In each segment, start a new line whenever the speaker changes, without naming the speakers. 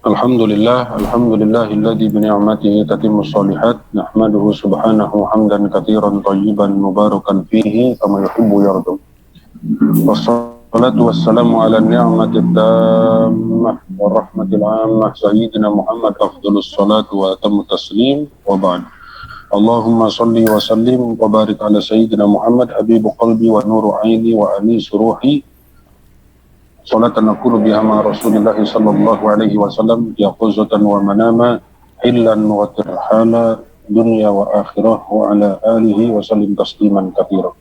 Alhamdulillahilladzi bi ni'matihi tatimmus shalihat nahmaduhu subhanahu hamdan katsiran thayyiban mubarakan fihi kama yuhibbu yarda. Wassalatu wassalamu ala ni'matit tammah wa rahmatil 'ammah sayyidina Muhammad afdhalus salatu wa atammu taslim wa ba'd. Allahumma salli wa sallim wa barik ala sayyidina Muhammad habibu qalbi wa nuru 'aini wa anis ruhi. Salatan aqulu biha ma Rasulillah sallallahu alaihi wasallam yaquzatan wa manama illan wa tirhala dunya wa akhirah wa ala alihi wa sallim tasliman katsira.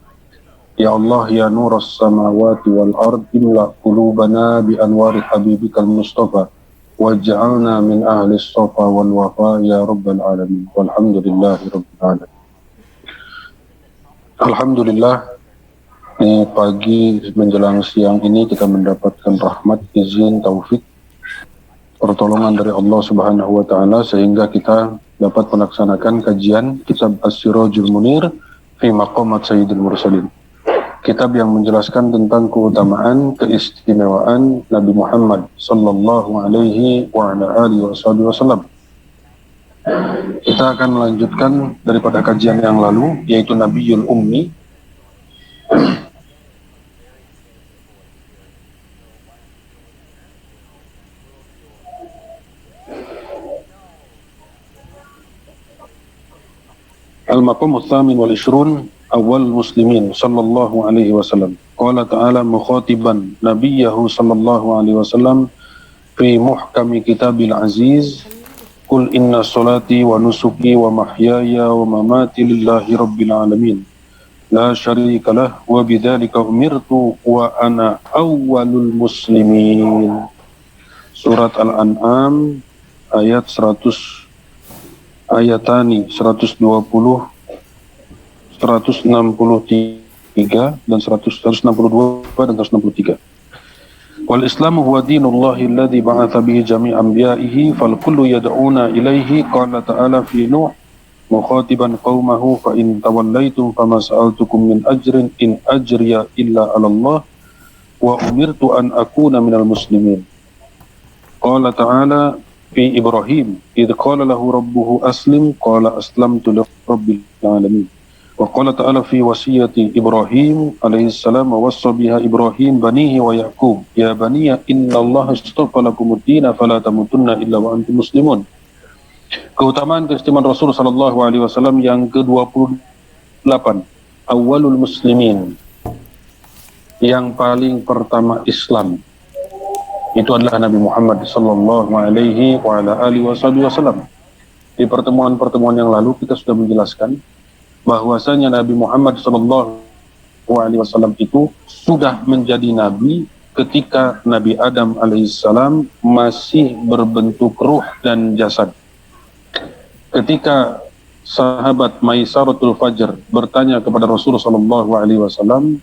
Ya Allah ya nuras samawati wal ard imla qulubana bi anwari habibikal mustafa waj'alna min ahli as-safa wal wafa ya rabbal alamin walhamdulillahi rabbil alamin. Alhamdulillah, pagi menjelang siang ini kita mendapatkan rahmat, izin, taufik, pertolongan dari Allah Subhanahu wa Ta'ala sehingga kita dapat melaksanakan kajian kitab As-Sirajul Munir fi Maqamat Sayyidil Mursalin. Kitab yang menjelaskan tentang keutamaan, keistimewaan Nabi Muhammad sallallahu alaihi wa ala alihi wasallam. Kita akan melanjutkan daripada kajian yang lalu, yaitu Nabiyul Ummi. Al-Maqam Al-Thamin wal-Ishrun awal muslimin sallallahu alaihi wasallam. Qala ta'ala mukhatiban nabiyahu sallallahu alaihi wasallam fi muhkami kitabil aziz Qul inna salati wa nusuki wa mahyaya wa mamati lillahi rabbil alamin la syarika lah wa bidzalika umirtu wa ana awwalul muslimin. Surat Al-An'am ayat 100 ayatani 120, 163 dan 162 dan 163. Wal Islamu huwa dinullahi alladhi ba'atha bihi jami' anbiya'ihi fal kullu yad'una ilaihi qala ta'ala fi Nuh mukhatiban qaumahu fa in tawallaitum fama sa'altukum min ajrin in ajriya illa 'ala Allah wa umirtu an akuna minal muslimin. Qala ta'ala fi Ibrahim idh qala lahu rabbuhu aslim qala aslamtu lirabbil alamin. Wa qala ta'ala fi wasiyati Ibrahim alaihi salam wa wassa biha Ibrahim banihi wa Yaqub ya baniya innallaha astafa lakumud din fala tamutunna illa wa antum muslimun. Keutamaan keistimewaan Rasul sallallahu alaihi wasallam yang ke-28, awalul muslimin, yang paling pertama Islam. Itu adalah Nabi Muhammad sallallahu alaihi wa ala alihi wasallam. Di pertemuan-pertemuan yang lalu kita sudah menjelaskan bahwasanya Nabi Muhammad sallallahu alaihi wasallam itu sudah menjadi nabi ketika Nabi Adam alaihissalam masih berbentuk ruh dan jasad. Ketika sahabat Maisaratul Fajr bertanya kepada Rasulullah sallallahu alaihi wasallam,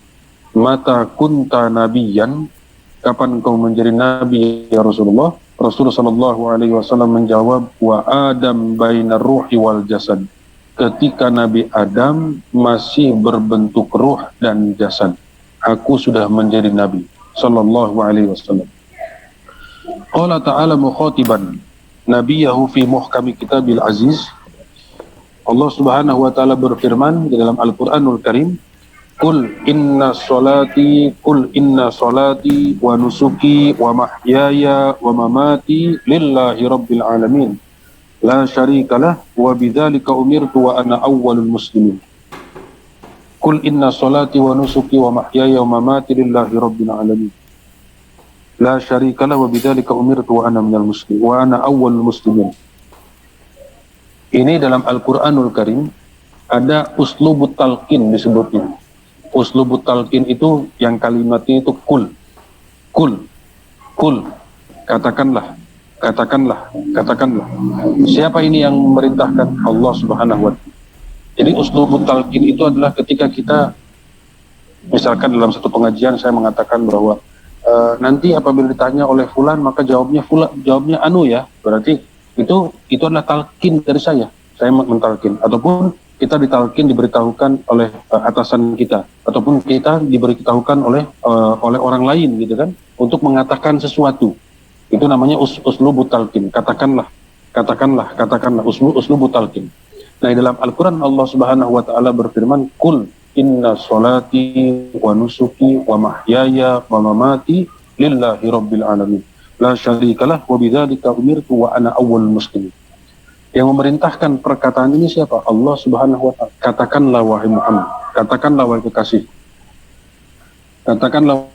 "Mata kunta nabiyyan?" Kapan engkau menjadi nabi ya Rasulullah? Rasulullah sallallahu alaihi wasallam menjawab, wa Adam bainar ruhi wal jasad. Ketika Nabi Adam masih berbentuk ruh dan jasad, aku sudah menjadi nabi sallallahu alaihi wasallam. Qala ta'ala mukhatiban nabiyahu fi muhkami kitabil aziz. Allah Subhanahu wa taala berfirman di dalam Al-Qur'anul Karim, Qul inna salati wa nusuki wa mahyaya wa mamati lillahi rabbil alamin la syarika lah wa bidzalika umirtu wa ana awwalul muslimin. Qul inna salati wa nusuki wa mahyaya wa mamati lillahi rabbil alamin la syarika lah wa bidzalika umirtu wa ana minal muslimin wa ana awwalul muslimin. Ini dalam Al-Qur'anul Karim ada uslubut talqin disebutnya. Uslubut talqin itu yang kalimatnya itu kul, katakanlah. Siapa ini yang memerintahkan? Allah Subhanahu wa Ta'ala. Jadi uslubut talqin itu adalah ketika kita, misalkan dalam satu pengajian saya mengatakan bahwa nanti apabila ditanya oleh fulan maka jawabnya anu ya, berarti itu adalah talqin dari saya mentalkin, ataupun kita ditalkin, diberitahukan oleh atasan kita, ataupun kita diberitahukan oleh orang lain gitu kan, untuk mengatakan sesuatu. Itu namanya uslubut talqin. Katakanlah uslubut talqin. Nah, dalam Al-Quran Allah Subhanahu wa Ta'ala berfirman, "Qul inna sholati wa nusuki wa mahyaya wa mamati lillahi rabbil alamin. La syarikalah wa bidzalika umirtu wa ana awwalul muslimin." Yang memerintahkan perkataan ini siapa? Allah Subhanahu wa Ta'ala. Katakanlah wahai Muhammad, katakanlah wahai kekasih, katakanlah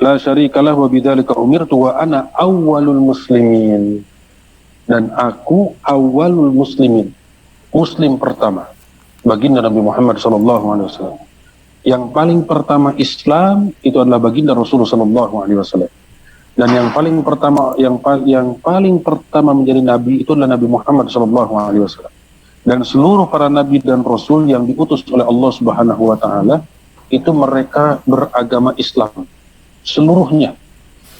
la syarikalah wa bidzalika umirtu wa ana awwalul muslimin. Dan aku awwalul muslimin, muslim pertama, baginda Nabi Muhammad SAW. Yang paling pertama Islam itu adalah baginda Rasulullah SAW. Dan yang paling pertama menjadi nabi itu adalah Nabi Muhammad SAW. Dan seluruh para nabi dan rasul yang diutus oleh Allah Subhanahu wa Ta'ala itu mereka beragama Islam. Seluruhnya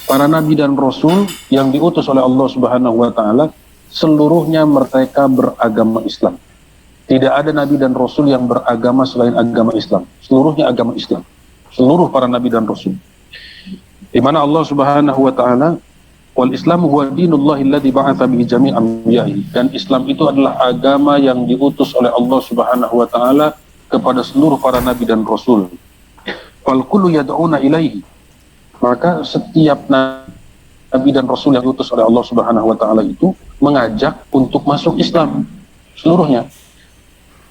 para nabi dan rasul yang diutus oleh Allah Subhanahu wa Ta'ala, seluruhnya mereka beragama Islam. Tidak ada nabi dan rasul yang beragama selain agama Islam. Seluruhnya agama Islam. Seluruh para nabi dan rasul. Di mana Allah Subhanahu wa Ta'ala, wal Islamu huwa dinullahi alladzi ba'atsa bihi jami'an anbiya'i. Dan Islam itu adalah agama yang diutus oleh Allah Subhanahu wa Ta'ala kepada seluruh para nabi dan rasul. Fal kullu yad'una ilaihi. Maka setiap nabi dan rasul yang diutus oleh Allah Subhanahu wa Ta'ala itu mengajak untuk masuk Islam seluruhnya.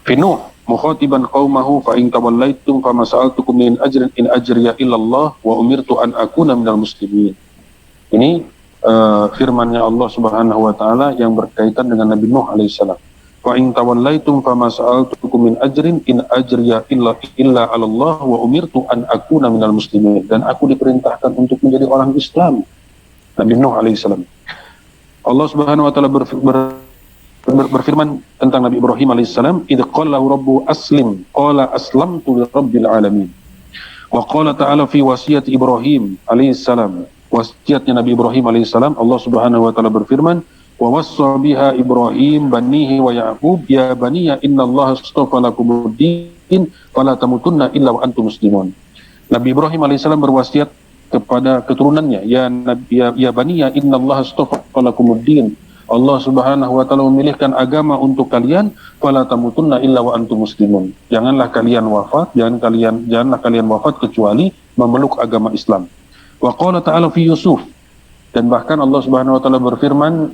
Fi Nuh mukhatiban qaumahu fa in tawallaitum fama sa'altukum min ajrin in ajriya illallah wa umirtu an akuna minal muslimin. Ini firman-Nya Allah Subhanahu wa Ta'ala yang berkaitan dengan Nabi Nuh alaihissalam. Fa in tawallaitum fama sa'altukum min ajrin in ajriya illa 'ala Allah wa umirtu an akuna minal muslimin. Dan aku diperintahkan untuk menjadi orang Islam. Nabi Nuh alaihissalam. Allah Subhanahu wa Ta'ala berfirman tentang Nabi Ibrahim alaihissalam, idh qala lahu rabbu aslim qala aslamtu lirabbil alamin. Wa qala ta'ala fi wasiyat Ibrahim alaihissalam, wasiatnya Nabi Ibrahim alaihissalam, Allah Subhanahu wa Ta'ala berfirman, wa wassa biha Ibrahim banihi wa Ya'qub ya baniya innallaha astafa lakumuddin fala tamutunna illa wa antum muslimun. Nabi Ibrahim alaihissalam berwasiat kepada keturunannya, ya baniya innallaha astafa lakumuddin, Allah Subhanahu wa Ta'ala memilihkan agama untuk kalian, fala tamutunna illa wa antum muslimun. Janganlah kalian wafat kecuali memeluk agama Islam. Wa qala ta'ala fi Yusuf, dan bahkan Allah Subhanahu wa Ta'ala berfirman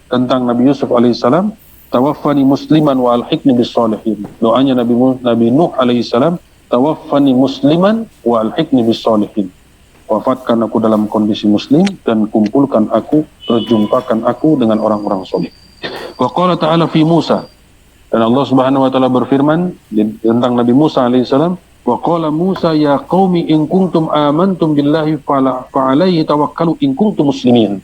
tentang Nabi Yusuf alaihissalam, tawaffani musliman wa alhiqni bis sholihin. Doanya Nabi Nuh alaihissalam, tawaffani musliman wa alhiqni bis sholihin. Wafatkan aku dalam kondisi muslim dan kumpulkan aku, perjumpakan aku dengan orang-orang soleh. Wa qala ta'ala fi Musa, dan Allah Subhanahu wa Ta'ala berfirman tentang Nabi Musa alaihissalam, wa qala Musa ya qaumi in kuntum amantum billahi fa'alaihi tawakkalu in kuntum muslimin.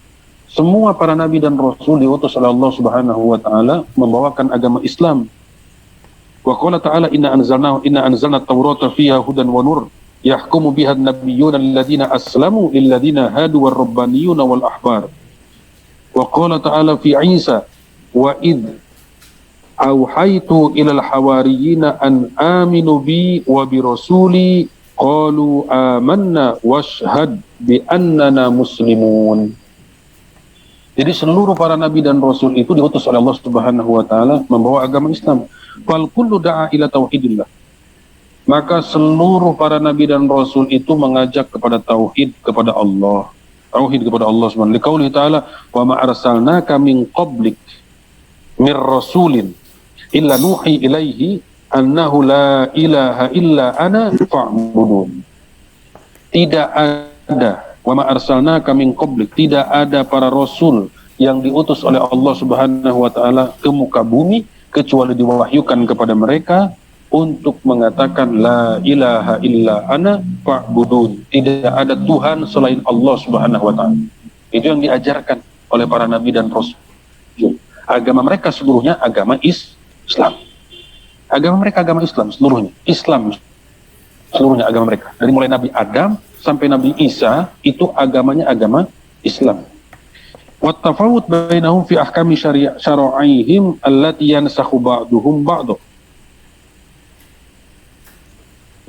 Semua para nabi dan rasul diutus oleh Allah Subhanahu wa Ta'ala membawakan agama Islam. Wa qala ta'ala inna anzalna at-taurata fiha hudan wa nur yahkumu biha an-nabiyyuna alladziina aslamu lilladziina hadu war-rabbaniyuna wal ahbar. Wa qala ta'ala fi Isa wa id auhaitu ilal hawariyina an aminu bi wa bi rasuli qalu amanna washhad bi annana muslimun. Jadi seluruh para nabi dan rasul itu diutus oleh Allah Subhanahu wa Ta'ala membawa agama Islam. Fal kullu da'a ila tauhidillah. Maka seluruh para nabi dan rasul itu mengajak kepada tauhid kepada Allah. Tauhid kepada Allah Subhanahu wa Ta'ala. Liqaulihi ta'ala, wa ma arsalnaka min qablik mir rasulin illa nuhi ilaihi annahu la ilaha illa ana fa'budun. Tidak ada, wa ma arsalnaka min qablik, tidak ada para rasul yang diutus oleh Allah Subhanahu wa Ta'ala ke muka bumi kecuali diwahyukan kepada mereka untuk mengatakan la ilaha illa ana fa'budun. Tidak ada Tuhan selain Allah Subhanahu wa Ta'ala. Itu yang diajarkan oleh para nabi dan rasul. Agama mereka seluruhnya agama Islam. Agama mereka agama Islam seluruhnya. Islam seluruhnya agama mereka. Dari mulai Nabi Adam sampai Nabi Isa itu agamanya agama Islam. Wa tafawut bainahum fi ahkami syara'ihim allati yansakhu ba'duhum ba'd.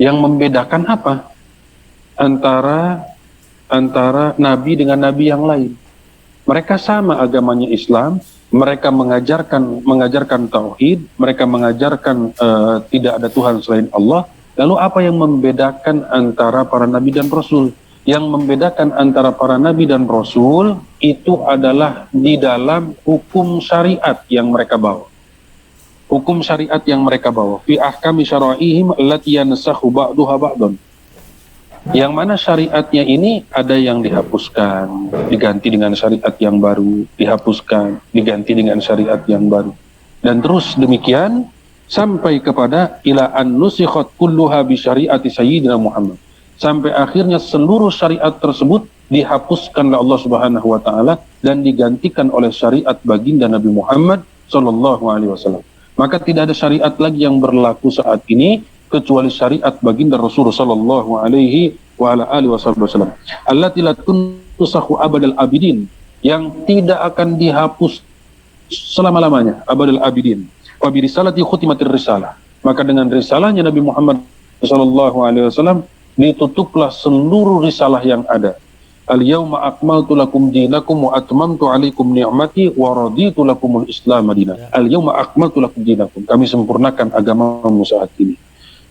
Yang membedakan apa? Antara nabi dengan nabi yang lain. Mereka sama agamanya Islam, mereka mengajarkan tauhid, mereka mengajarkan tidak ada Tuhan selain Allah. Lalu apa yang membedakan antara para nabi dan rasul? Yang membedakan antara para nabi dan rasul itu adalah di dalam hukum syariat yang mereka bawa. Hukum syariat yang mereka bawa. Fi ahkami syara'ihim allati yansakhu ba'duha ba'dun. Yang mana syariatnya ini ada yang dihapuskan, diganti dengan syariat yang baru, dihapuskan, diganti dengan syariat yang baru. Dan terus demikian sampai kepada ila an nusikhat kulluha bi syariati sayyidina Muhammad. Sampai akhirnya seluruh syariat tersebut dihapuskan oleh Allah Subhanahu wa taala dan digantikan oleh syariat baginda Nabi Muhammad sallallahu alaihi wasallam. Maka tidak ada syariat lagi yang berlaku saat ini kecuali syariat baginda Rasulullah sallallahu alaihi wa ala alihi wasallam. Allati la tunsakhu abadal abidin, yang tidak akan dihapus selama-lamanya, abadal abidin. Wa bi risalati khutimatir risalah. Maka dengan risalahnya Nabi Muhammad sallallahu alaihi wasallam ditutuplah seluruh risalah yang ada. Al-yawma akmaltu lakum dinakum wa atmamtu alaikum ni'mati wa raditu lakumul Islam madina. Al-yawma akmaltu lakum dinakum. Kami sempurnakan agamamu saat ini.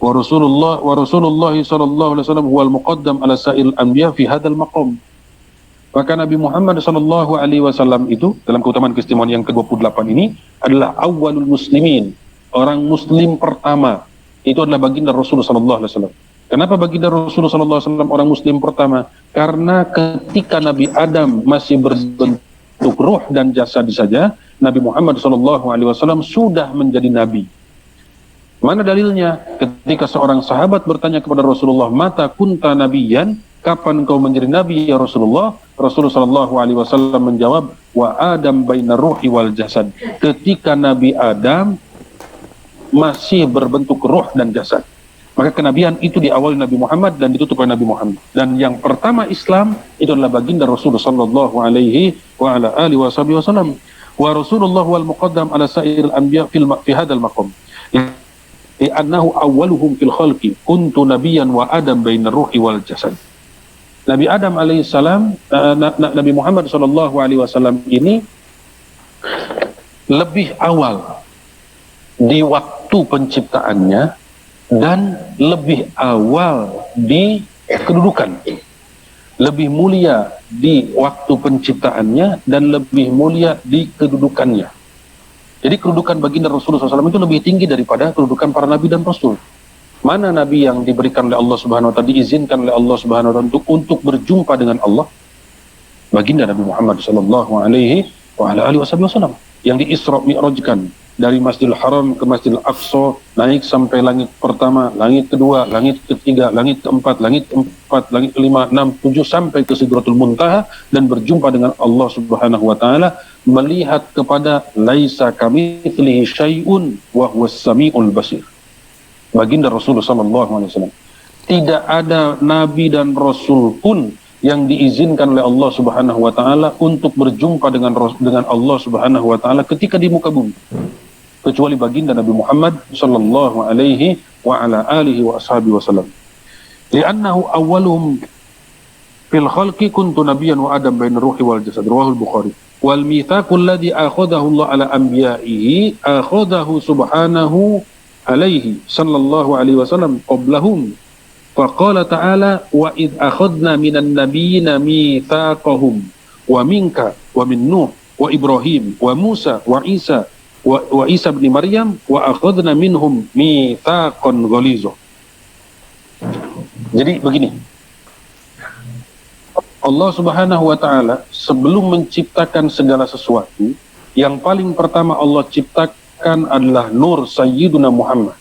Wa Rasulullah sallallahu alaihi wasallam huwal muqaddam ala sa'il anbiya fi hadzal maqam. Maka Nabi Muhammad sallallahu alaihi wasallam itu dalam keutamaan keistimewaan yang ke-28 ini adalah awwalul muslimin, orang muslim pertama. Itu adalah baginda Rasulullah sallallahu alaihi wasallam. Kenapa baginda Rasulullah sallallahu alaihi wasallam orang muslim pertama? Karena ketika Nabi Adam masih berbentuk ruh dan jasad saja, Nabi Muhammad sallallahu alaihi wasallam sudah menjadi nabi. Mana dalilnya? Ketika seorang sahabat bertanya kepada Rasulullah, "Mata kunta nabiyyan?" Kapan kau menjadi nabi ya Rasulullah? Rasulullah sallallahu alaihi wasallam menjawab, "Wa Adam baina ruhi wal jasad." Ketika Nabi Adam masih berbentuk ruh dan jasad. Maka kenabian itu diawali Nabi Muhammad dan ditutup oleh Nabi Muhammad. Dan yang pertama Islam itu adalah baginda Rasulullah sallallahu alaihi wa ala alihi wasallam. Wa Rasulullah wal muqaddam ala sa'iril anbiya fi hadzal maqam. Li'annahu awwaluhum fil khalqi kuntu nabiyyan wa adam bainar ruhi wal jasad. Nabi Adam alaihissalam, Nabi Muhammad sallallahu alaihi wasallam ini lebih awal di waktu penciptaannya dan lebih awal di kedudukan, lebih mulia di waktu penciptaannya dan lebih mulia di kedudukannya. Jadi kedudukan baginda Rasulullah SAW itu lebih tinggi daripada kedudukan para nabi dan rasul. Mana nabi yang diberikan oleh Allah Subhanahu wa taala, diizinkan oleh Allah Subhanahu wa taala untuk berjumpa dengan Allah? Baginda Nabi Muhammad sallallahu alaihi wa ala alihi wasallam yang di-Isra Mi'rajkan dari Masjidil Haram ke Masjidil Aqsa, naik sampai langit pertama, langit kedua, langit ketiga, langit keempat, langit kelima, enam, tujuh sampai ke Sidratul Muntaha dan berjumpa dengan Allah Subhanahu wa taala, melihat kepada laisa kamitslihi syai'un wa huwas samiul basir. Baginda Rasulullah sallallahu alaihi wasallam. Tidak ada nabi dan rasul pun yang diizinkan oleh Allah Subhanahu wa taala untuk berjumpa dengan Allah Subhanahu wa taala ketika di muka bumi, kecuali baginda Nabi Muhammad sallallahu alaihi wa ala alihi wa ashabihi wasallam. Li'annahu awwaluhum fil khalqi kuntu nabiyyan wa adam bainar ruhi wal jasad. Rawahul Bukhari. Wal mitsaqul ladzi akhadahu Allah ala anbiya'ihi akhadahu subhanahu alaihi sallallahu alaihi wasallam qablahum. Faqala ta'ala wa id akhadna minan nabiyyina mitsaqahum wa minka wa min Nuh wa Ibrahim wa Musa wa Isa wa Isa bin Maryam wa akhadna minhum mitsaqan ghaliza. Jadi begini, Allah Subhanahu wa taala sebelum menciptakan segala sesuatu, yang paling pertama Allah ciptakan adalah nur Sayyiduna Muhammad,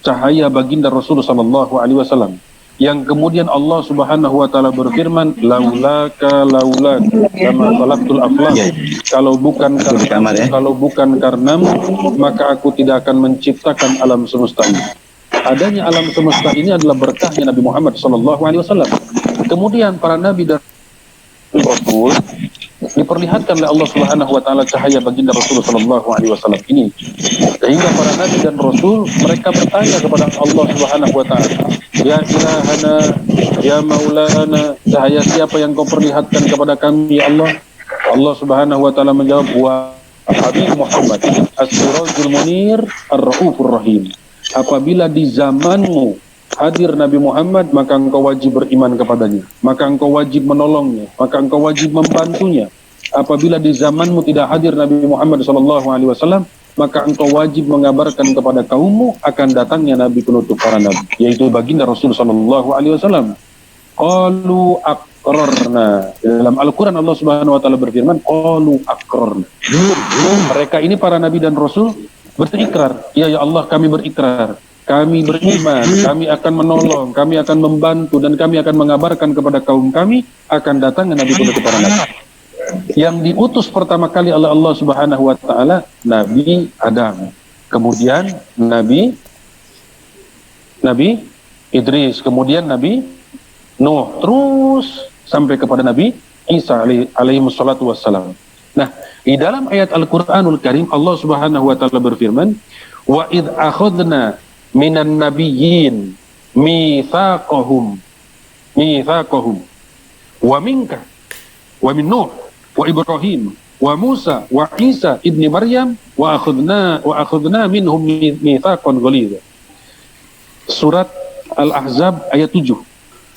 cahaya baginda Rasulullah sallallahu alaihi wasallam. Yang kemudian Allah Subhanahu wa taala berfirman, laulaka kama khalaqtul aflaq. Kalau bukan karenamu, maka aku tidak akan menciptakan alam semesta ini. Adanya alam semesta ini adalah berkahnya Nabi Muhammad sallallahu alaihi wasallam. Kemudian para nabi dan rasul diperlihatkan oleh Allah Subhanahu wa taala cahaya baginda Rasulullah sallallahu alaihi wasallam ini, sehingga para nabi dan rasul mereka bertanya kepada Allah Subhanahu wa taala, ya ilahana, ya maulana, cahaya siapa yang kau perlihatkan kepada kami ya Allah? Allah Subhanahu wa taala menjawab, wa Habib Muhammad as-sirajul munir ar-raufur rahim. Apabila di zamanmu hadir Nabi Muhammad, maka engkau wajib beriman kepadanya, maka engkau wajib menolongnya, maka engkau wajib membantunya. Apabila di zamanmu tidak hadir Nabi Muhammad SAW, maka engkau wajib mengabarkan kepada kaummu akan datangnya Nabi penutup para Nabi, yaitu baginda Rasul SAW. Qalu aqrarna. Dalam Al-Quran Allah Subhanahu Wa Taala berfirman, Qalu aqrarna. Mereka ini para Nabi dan Rasul berikrar, ya Allah kami berikrar, kami beriman, kami akan menolong, kami akan membantu, dan kami akan mengabarkan kepada kaum kami akan datangnya Nabi penutup para Nabi. Yang diutus pertama kali oleh Allah Subhanahu Wa Taala Nabi Adam, kemudian Nabi Idris, kemudian Nabi Nuh, terus sampai kepada Nabi Isa alaihi wassalatu wassalam. Nah, di dalam ayat Al-Qur'anul Karim Allah Subhanahu wa taala berfirman, "Wa id akhadna minan nabiyyin mitsaqahum wa minka wa min Nuh wa Ibrahim wa Musa wa Isa ibni Maryam wa akhadna minhum mitsaqan ghalidha." Surat Al-Ahzab ayat 7.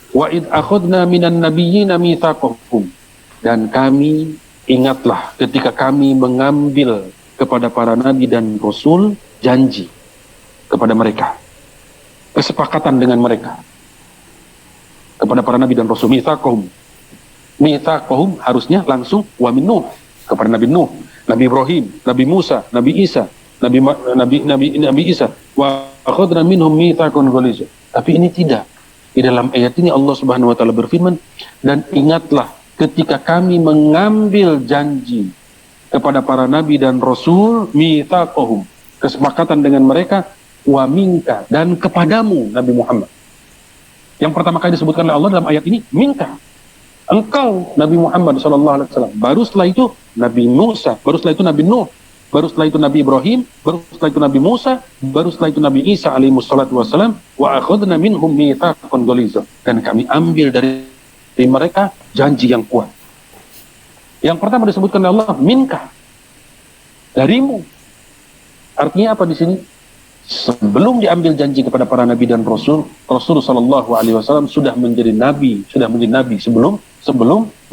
Wa id akhadna minan nabiyyin mitsaqahum. Dan kami, ingatlah ketika kami mengambil kepada para nabi dan rasul janji kepada mereka, kesepakatan dengan mereka, kepada para nabi dan rasul. Mitsaqahum harusnya langsung wa min Nuh, kepada Nabi Nuh, Nabi Ibrahim, Nabi Musa, Nabi Isa, Nabi Isa, wa akhadna minhum mitsaqan ghalidha. Tapi ini tidak. Di dalam ayat ini Allah Subhanahu wa taala berfirman, dan ingatlah ketika kami mengambil janji kepada para nabi dan rasul, mitsaqahum, kesepakatan dengan mereka, wa minka, dan kepadamu Nabi Muhammad. Yang pertama kali disebutkan oleh Allah dalam ayat ini, minka, engkau Nabi Muhammad SAW. Baru setelah itu Nabi Musa, baru setelah itu Nabi Nuh, baru setelah itu Nabi Ibrahim, baru setelah itu Nabi Musa, baru setelah itu Nabi Isa alaihi wassalatu wassalam, wa akhadna minhum mitsaqan ghalidha, dan kami ambil dari mereka janji yang kuat. Yang pertama disebutkan oleh Allah, minka, darimu. Artinya apa di sini? Sebelum diambil janji kepada para nabi dan rasul, Rasul sallallahu alaihi wasallam sudah menjadi nabi sebelum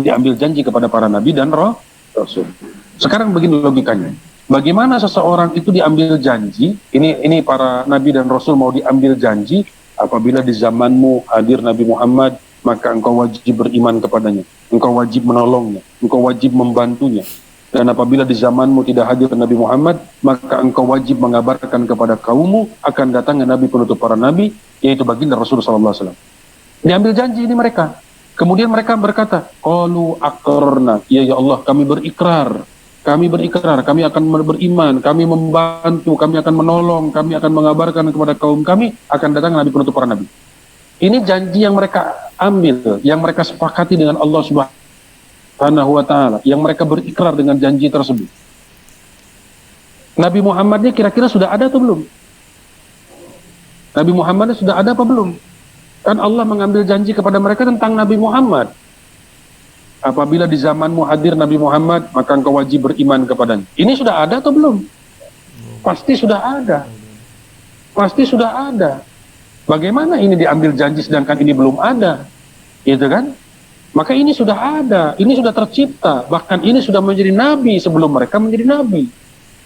diambil janji kepada para nabi dan rasul. Sekarang begini logikanya. Bagaimana seseorang itu diambil janji? Ini para nabi dan rasul mau diambil janji, apabila di zamanmu hadir Nabi Muhammad, maka engkau wajib beriman kepadanya, engkau wajib menolongnya, engkau wajib membantunya. Dan apabila di zamanmu tidak hadir Nabi Muhammad, maka engkau wajib mengabarkan kepada kaummu akan datangnya Nabi penutup para nabi, yaitu baginda Rasulullah SAW. Diambil janji ini mereka. Kemudian mereka berkata, qalu aqrarna, ya Allah kami berikrar, kami akan beriman, kami membantu, kami akan menolong, kami akan mengabarkan kepada kaum kami akan datang Nabi penutup para nabi. Ini janji yang mereka ambil, yang mereka sepakati dengan Allah Subhanahu wa taala, yang mereka berikrar dengan janji tersebut. Nabi Muhammadnya kira-kira sudah ada atau belum? Nabi Muhammadnya sudah ada apa belum? Kan Allah mengambil janji kepada mereka tentang Nabi Muhammad. Apabila di zamanmu hadir Nabi Muhammad, maka engkau wajib beriman kepadanya. Ini sudah ada atau belum? Pasti sudah ada. Pasti sudah ada. Bagaimana ini diambil janji sedangkan ini belum ada? Gitu kan? Maka ini sudah ada, ini sudah tercipta, bahkan ini sudah menjadi nabi sebelum mereka menjadi nabi.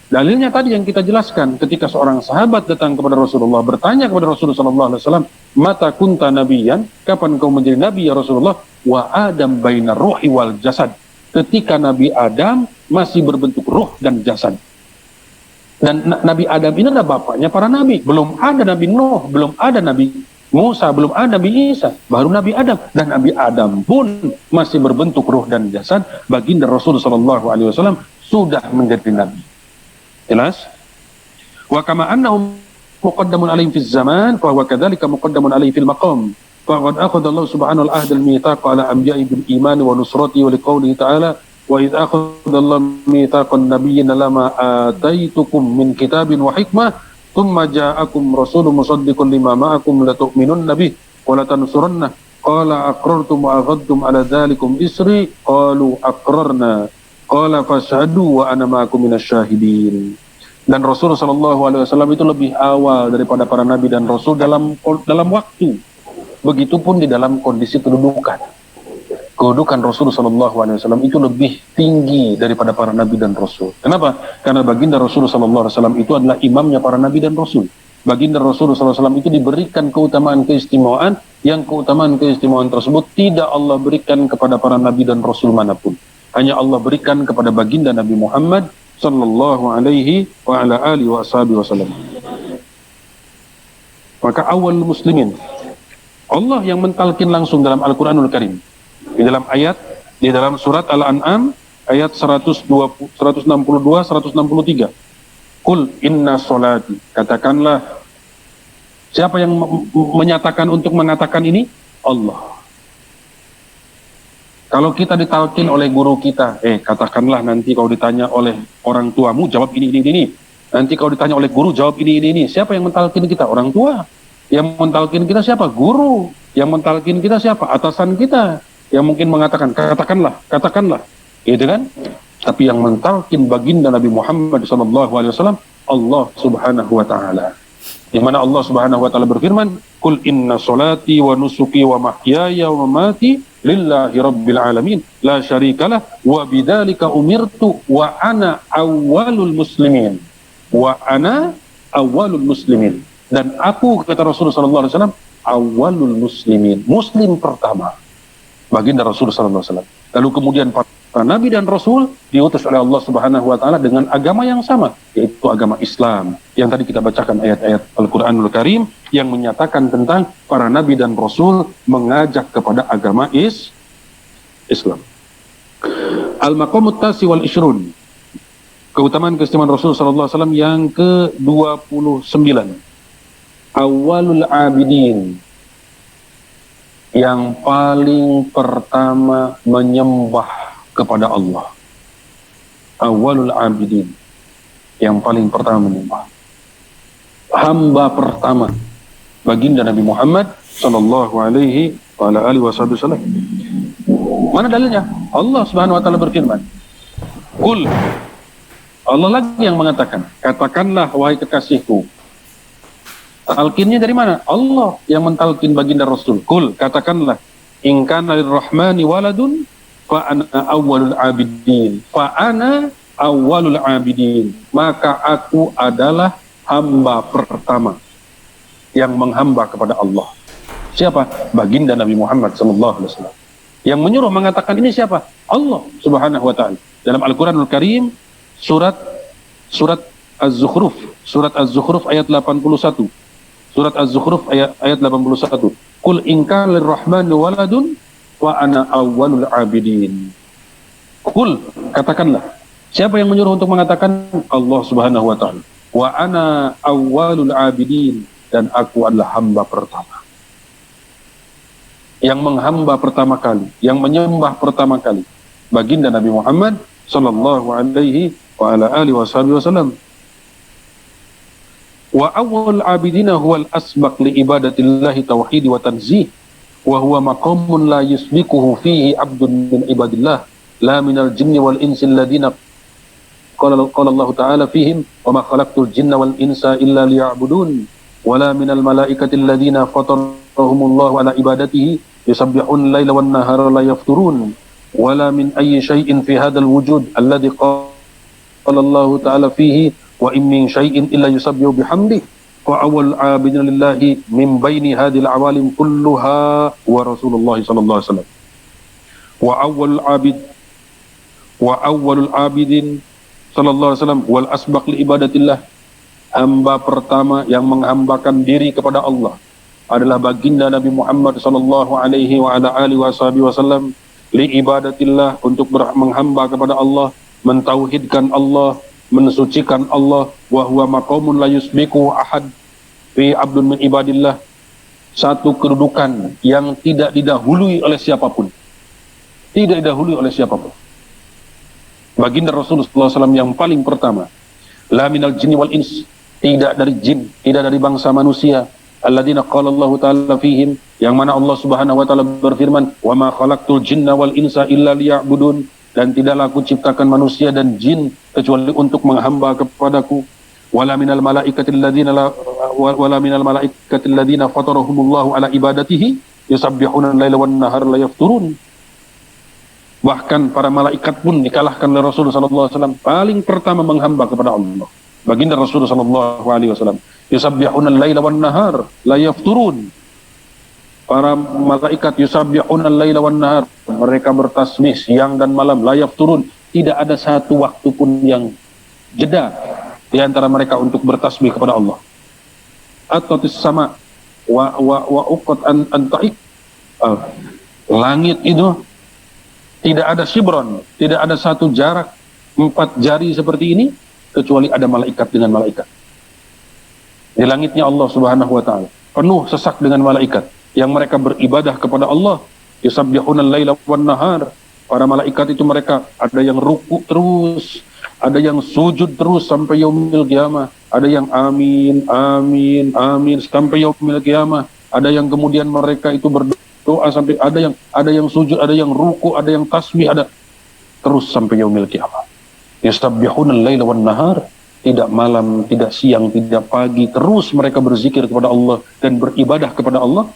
Dalilnya tadi yang kita jelaskan, ketika seorang sahabat datang kepada Rasulullah, bertanya kepada Rasulullah SAW, mata kunta nabiyan, kapan kau menjadi nabi ya Rasulullah? Wa Adam bainar ruhi wal jasad. Ketika Nabi Adam masih berbentuk ruh dan jasad. Dan Nabi Adam ini adalah bapaknya para nabi. Belum ada Nabi Nuh, belum ada Nabi Musa, belum ada Nabi Isa, baru Nabi Adam. Dan Nabi Adam pun masih berbentuk ruh dan jasad. Baginda Rasulullah SAW sudah menjadi nabi. Jelas? Wa kama annahum muqaddamun alaihim fil zaman, fa huwa kadzalika muqaddamun alaihim fil maqam. Faqad akhadha Allah subhanahu wa ta'ala al-mitsaq ala anbiya'i bil iman wa nusrati wa liqaulihi ta'ala wa idz akhadallahu mitsaqan nabiyyin lama ataitukum min kitabin wa hikmah thumma ja'akum rasulun musaddiqun lima ma'akum la tu'minunna bih wa la tansurunna qala aqrartum wa akhadtum ala dzalikum isri qalu aqrarna qala fashhadu wa ana ma'akum minasyahidin. Dan Rasul sallallahu alaihi wasallam itu lebih awal daripada para nabi dan rasul dalam waktu. Begitupun di dalam kondisi kedudukan. Kedudukan Rasul sallallahu alaihi wasallam itu lebih tinggi daripada para nabi dan rasul. Kenapa? Karena baginda Rasul sallallahu alaihi wasallam itu adalah imamnya para nabi dan rasul. Baginda Rasul sallallahu alaihi wasallam itu diberikan keutamaan keistimewaan yang keutamaan keistimewaan tersebut tidak Allah berikan kepada para nabi dan rasul manapun. Hanya Allah berikan kepada baginda Nabi Muhammad sallallahu alaihi wa ala alihi wasallam. Maka awal muslimin, Allah yang mentalkin langsung dalam Al-Quranul Karim. Di dalam ayat, di dalam surat Al-An'am ayat 162, 163. Qul inna sholati, katakanlah, siapa yang menyatakan untuk mengatakan ini? Allah. Kalau kita ditalkin oleh guru kita, katakanlah nanti kalau ditanya oleh orang tuamu, jawab ini. Nanti kalau ditanya oleh guru, jawab ini. Siapa yang mentalkin kita? Orang tua. Yang mentalkin kita siapa? Guru. Yang mentalkin kita siapa? Atasan kita. Yang mungkin mengatakan, katakanlah. Gitu kan? Tapi yang mentalkin baginda Nabi Muhammad SAW, Allah subhanahu wa ta'ala. Di mana Allah subhanahu wa ta'ala berfirman, Qul inna sholati wa nusuki wa mahyaya wa mamati lillahi rabbil alamin la syarikalah wa bidzalika umirtu wa ana awwalul muslimin dan aku, kata Rasulullah sallallahu alaihi wasallam, awwalul muslimin, muslim pertama, baginda Rasulullah sallallahu alaihi wasallam. Lalu kemudian para nabi dan rasul diutus oleh Allah subhanahu wa ta'ala dengan agama yang sama, yaitu agama Islam, yang tadi kita bacakan ayat-ayat Al-Quranul Karim yang menyatakan tentang para nabi dan rasul mengajak kepada agama Islam. Al-Maqamut Tasi wal Ishrun, keutamaan keistimewaan Rasul sallallahu alaihi wasallam yang ke-29. Awalul abidin, yang paling pertama menyembah kepada Allah. Awalul abidin, yang paling pertama menyembah. Hamba pertama, baginda Nabi Muhammad sallallahu alaihi wasallam. Mana dalilnya? Allah subhanahu wa ta'ala berfirman, Qul, Allah lagi yang mengatakan, katakanlah wahai kekasihku. Talqinnya dari mana? Allah yang mentalkin baginda Rasul. Qul, katakanlah, in kana lirrahmani waladun fa ana awwalul abidin. Maka aku adalah hamba pertama yang menghamba kepada Allah. Siapa? Baginda Nabi Muhammad sallallahu alaihi wasallam. Yang menyuruh mengatakan ini siapa? Allah subhanahu wa ta'ala. Dalam Al-Quranul Karim, surat Az-Zukhruf, ayat 81. Surat Az-Zukhruf ayat 81. Qul in kana lirrahmani waladun wa ana awwalul abidin. Qul, katakanlah. Siapa yang menyuruh untuk mengatakan? Allah subhanahu wa ta'ala. Wa ana awwalul abidin, dan aku adalah hamba pertama. Yang menghamba pertama kali, yang menyembah pertama kali, baginda Nabi Muhammad sallallahu alaihi wa ala alihi wasallam. Wa awwal abidina huwal asbaq li ibadatillahi tauhid wa tanzih wa huwa maqamun la yusbiquhu fihi abdun min ibadillah la minal jinni wal insi alladhina qala Allah ta'ala fihim wa ma khalaqtul jinna wal insa illa liya'budun wa la minal malaikati alladhina fatarahumullahu ala ibadatihi yusabbihun laila wan nahara la yafturun wa la min ayyi shay'in fi hadzal wujud alladhi qala Allah ta'ala fihi wa in min syai'in illa yusabbihu bihamdihi wa awwal abidina lillahi min baini hadhil awalim kulluha wa Rasulullah sallallahu alaihi wasallam. Wa awwalul abidin sallallahu alaihi wasallam wal asbaq li ibadatillah, hamba pertama yang menghambakan diri kepada Allah adalah baginda Nabi Muhammad sallallahu alaihi wa ala alihi wasallam, li ibadatillah, untuk menghamba kepada Allah, mentauhidkan Allah, mensucikan Allah. Wa huwa maqamun la yusbiqu ahad fi abdun min ibadillah, satu kedudukan yang tidak didahului oleh siapapun, Baginda Rasulullah SAW yang paling pertama. La minal jinni wal ins, tidak dari jin, tidak dari bangsa manusia. Alladzina qala Allah Ta'ala fihim, yang mana Allah Subhanahu wa taala berfirman, "Wa ma khalaqtul jinna wal insa illa liya'budun." Dan tidaklah aku ciptakan manusia dan jin kecuali untuk menghamba kepadaku. Wala minal malaikatil ladzina fatarahumullahu ala ibadatihi yusabbihuna al-laila wan nahar la yafturun. Bahkan para malaikat pun dikalahkan oleh Rasulullah SAW, paling pertama menghamba kepada Allah. Baginda Rasulullah SAW, yusabbihuna al-laila wan nahar la yafturun. Para malaikat yusabbihuna al-laila wan nahar, mereka bertasbih siang dan malam, la yafturun. Tidak ada satu waktu pun yang jeda di antara mereka untuk bertasbih kepada Allah. Atatis sama wa uqat an ta'ik. Langit itu tidak ada shibron, tidak ada satu jarak 4 jari seperti ini kecuali ada malaikat dengan malaikat. Di langitnya Allah Subhanahu wa taala penuh sesak dengan malaikat yang mereka beribadah kepada Allah. Yusabbihuna al-laila wan nahar. Para malaikat itu mereka ada yang ruku terus, ada yang sujud terus sampai yaumil qiyamah, ada yang amin amin amin sampai yaumil qiyamah, ada yang kemudian mereka itu berdoa sampai ada yang sujud, ada yang ruku, ada yang tasbih, ada terus sampai yaumil qiyamah. Yusabbihuna al-laila wan nahar, tidak malam, tidak siang, tidak pagi, terus mereka berzikir kepada Allah dan beribadah kepada Allah.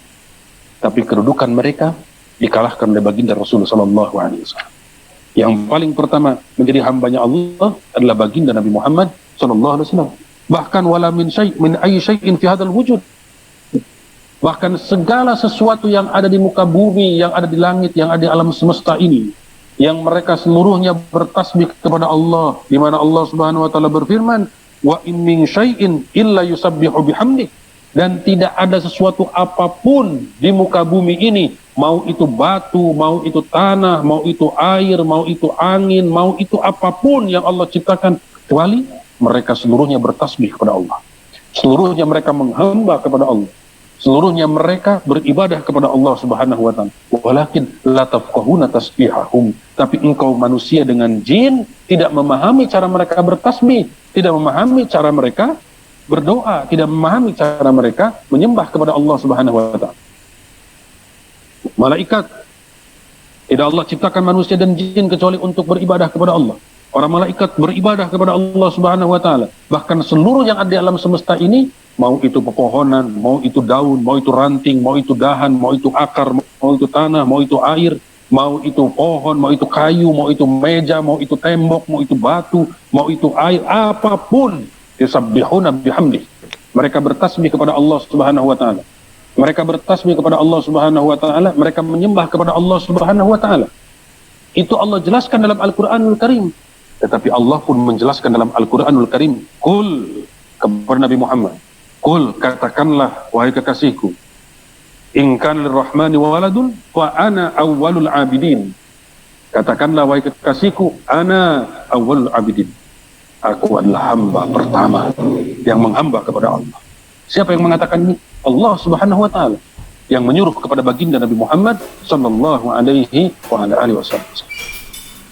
Tapi kedudukan mereka dikalahkan oleh baginda Rasulullah SAW. Yang paling pertama menjadi hambanya Allah adalah baginda Nabi Muhammad SAW. Bahkan wala min ayyi syai'in fi hadzal wujud. Bahkan segala sesuatu yang ada di muka bumi, yang ada di langit, yang ada di alam semesta ini, yang mereka seluruhnya bertasbih kepada Allah, di mana Allah Subhanahu wa taala berfirman, wa in min syai'in illa yusabbihu bihamdi. Dan tidak ada sesuatu apapun di muka bumi ini, mau itu batu, mau itu tanah, mau itu air, mau itu angin, mau itu apapun yang Allah ciptakan, kecuali mereka seluruhnya bertasbih kepada Allah. Seluruhnya mereka menghamba kepada Allah. Seluruhnya mereka beribadah kepada Allah Subhanahu wa taala. Walakin la tafqahuna tasbihahum. Tapi engkau manusia dengan jin tidak memahami cara mereka bertasbih, tidak memahami cara mereka berdoa, tidak memahami cara mereka menyembah kepada Allah Subhanahu wa taala. Malaikat, tidak Allah ciptakan manusia dan jin kecuali untuk beribadah kepada Allah. Para malaikat beribadah kepada Allah Subhanahu wa taala. Bahkan seluruh yang ada di alam semesta ini, mau itu pepohonan, mau itu daun, mau itu ranting, mau itu dahan, mau itu akar, mau itu tanah, mau itu air, mau itu pohon, mau itu kayu, mau itu meja, mau itu tembok, mau itu batu, mau itu air, apapun, yusabbihuna bihamdi. Mereka bertasbih kepada Allah Subhanahu wa taala. Mereka bertasbih kepada Allah Subhanahu wa taala, mereka menyembah kepada Allah Subhanahu wa taala. Itu Allah jelaskan dalam Al-Qur'anul Karim. Tetapi Allah pun menjelaskan dalam Al-Qur'anul Karim, "Qul," kepada Nabi Muhammad, "Qul," katakanlah wahai kekasihku, "in kana lirrahmani waladun wa ana awwalul abidin." Katakanlah wahai kekasihku, ana awwalul abidin. Aku adalah hamba pertama yang menghamba kepada Allah. Siapa yang mengatakan ini? Allah Subhanahu wa taala yang menyuruh kepada baginda Nabi Muhammad sallallahu alaihi wa ala alihi wasallam.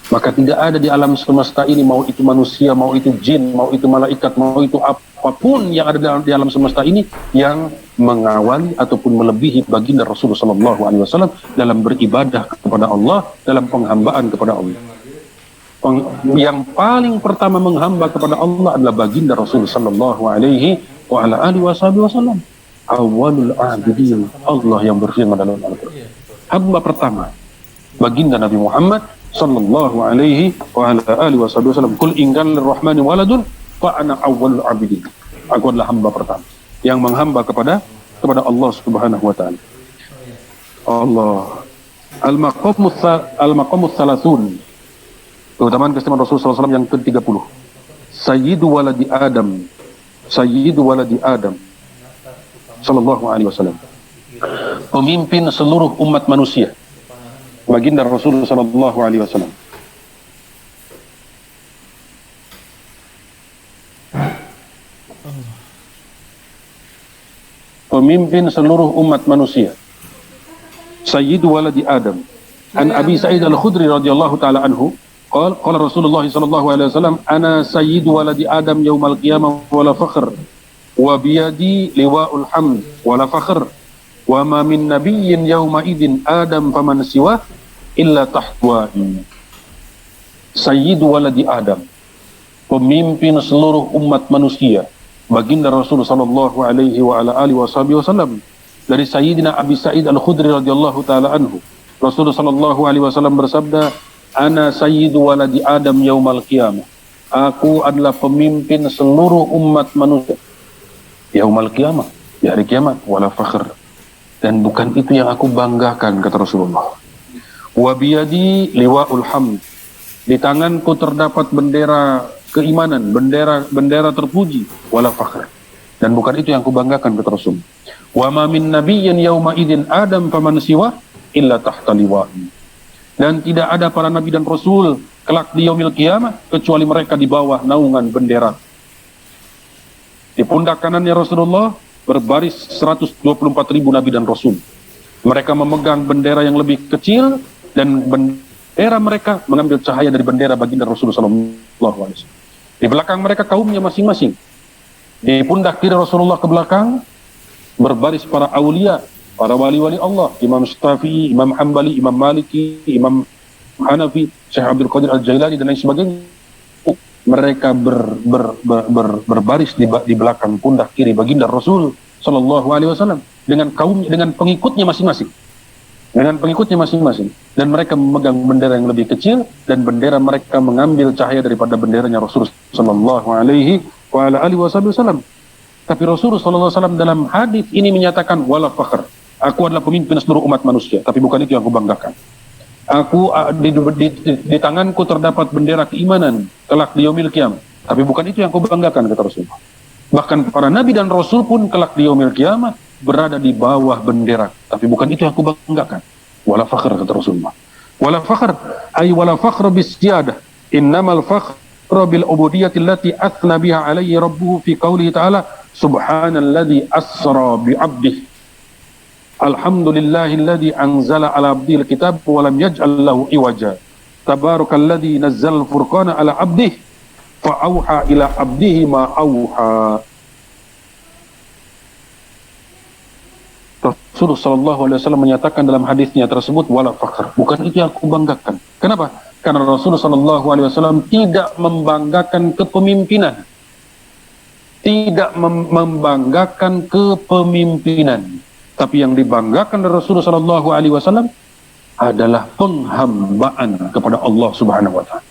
Maka tidak ada di alam semesta ini, mau itu manusia, mau itu jin, mau itu malaikat, mau itu apapun yang ada di alam semesta ini yang mengawali ataupun melebihi baginda Rasulullah sallallahu alaihi wasallam dalam beribadah kepada Allah, dalam penghambaan kepada Allah. Yang paling pertama menghamba kepada Allah adalah baginda Rasul sallallahu alaihi wa ala alihi wasallam. Awalul abidin, Allah yang berfirman dalam Al-Quran. Hamba pertama baginda Nabi Muhammad sallallahu alaihi wa ala alihi wasallam. Qul in kana lirrahmani waladun fa ana awwalul abidin. Aku adalah hamba pertama yang menghamba kepada Allah Subhanahu wa taala. Allah. Al-maqamus salasun. Keutamaan keistimewaan Rasulullah SAW yang ke-30. Sayyidu waladi Adam. Sayyidu waladi Adam. Sallallahu alaihi wasallam. Pemimpin seluruh umat manusia. Baginda Rasulullah sallallahu alaihi wasallam. Pemimpin seluruh umat manusia. Sayyidu waladi Adam. An Abi Sa'id Al-Khudri radhiyallahu taala anhu, Qala Rasulullah sallallahu alaihi wasallam, ana sayyidu waladi Adam yaumal qiyamah wala fakhr, wa biyadi liwa'ul hamd wala fakhr, wa ma min nabiyyin yauma idin Adam faman siwa illa tahwa'i. Sayyidu waladi Adam, pemimpin seluruh umat manusia, baginda Rasul sallallahu alaihi wa ala alihi wasallam. Dari Sayyidina Abi Sa'id Al-Khudri radhiyallahu taala anhu, Rasulullah sallallahu alaihi wasallam bersabda, ana sayyidu waladi Adam yaumal qiyamah. Aku adalah pemimpin seluruh umat manusia yaumal qiyamah, di hari kiamat, wala fakhr. Dan bukan itu yang aku banggakan, kata Rasulullah. Wa biyadi liwa'ul hamd. Di tanganku terdapat bendera keimanan, bendera terpuji, wala fakhr. Dan bukan itu yang aku banggakan, kata Rasul. Wa ma min nabiyyin yauma idin Adam faman siwa illa tahta liwa'i. Dan tidak ada para nabi dan rasul kelak di yaumil qiyamah kecuali mereka di bawah naungan bendera. Di pundak kanannya Rasulullah berbaris 124.000 nabi dan rasul. Mereka memegang bendera yang lebih kecil, dan bendera mereka mengambil cahaya dari bendera baginda Rasulullah SAW. Di belakang mereka kaumnya masing-masing. Di pundak kiri Rasulullah ke belakang berbaris para aulia, para wali-wali Allah, Imam Syafi'i, Imam Hambali, Imam Maliki, Imam Hanafi, Syekh Abdul Qadir Al-Jailani, dan lain sebagainya. Mereka berbaris di belakang pundak kiri baginda Rasul sallallahu alaihi wasallam dengan kaum, dengan pengikutnya masing-masing. Dan mereka memegang bendera yang lebih kecil, dan bendera mereka mengambil cahaya daripada benderanya Rasul sallallahu alaihi wasallam. Tapi Rasul sallallahu alaihi wasallam dalam hadis ini menyatakan wala fakhr. Aku adalah pemimpin seluruh umat manusia, tapi bukan itu yang aku banggakan. Di tanganku terdapat bendera keimanan kelak di yaumil qiyamah, tapi bukan itu yang aku banggakan, kata Rasulullah. Bahkan para nabi dan rasul pun kelak di yaumil qiyamah berada di bawah bendera, tapi bukan itu yang aku banggakan. Wala fakhr, kata Rasulullah. Wala fakhr ay wala fakhr bis siyadah, innamal fakhr bil ubudiyyati allati athna biha alaihi rabbuhu fi qoulihi ta'ala subhanalladzi asra bi 'abdihi. Alhamdulillahilladzi anzala ala abdil kitab wa lam yaj'al lahu iwaja. Tabarakalladzi nazzal furqana ala abdihi fa auha ila abdihi ma auha. Rasulullah sallallahu alaihi wasallam menyatakan dalam hadisnya tersebut wala fakhr. Bukan itu yang aku banggakan. Kenapa? Karena Rasulullah sallallahu alaihi wasallam tidak membanggakan kepemimpinan. Tidak membanggakan kepemimpinan. Tapi yang dibanggakan dari Rasulullah sallallahu alaihi wasallam adalah penghambaan kepada Allah Subhanahu wa taala.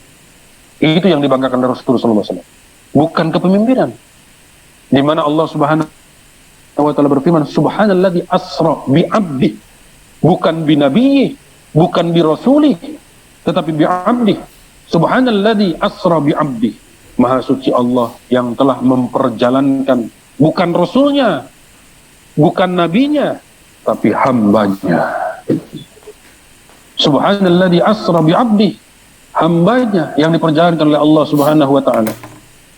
Itu yang dibanggakan dari Rasulullah sallallahu alaihi wasallam, bukan kepemimpinan. Di mana Allah Subhanahu wa taala berfirman subhanalladzi asra bi 'abdi, bukan bi nabiyyi, bukan bi rasuli, tetapi bi 'abdi. Subhanalladzi asra bi 'abdi. Maha suci Allah yang telah memperjalankan, bukan rasulnya, bukan nabinya, tapi hambanya. Subhanalladzi asra bi 'abdi, hambanya yang diperjalankan oleh Allah Subhanahu wa taala.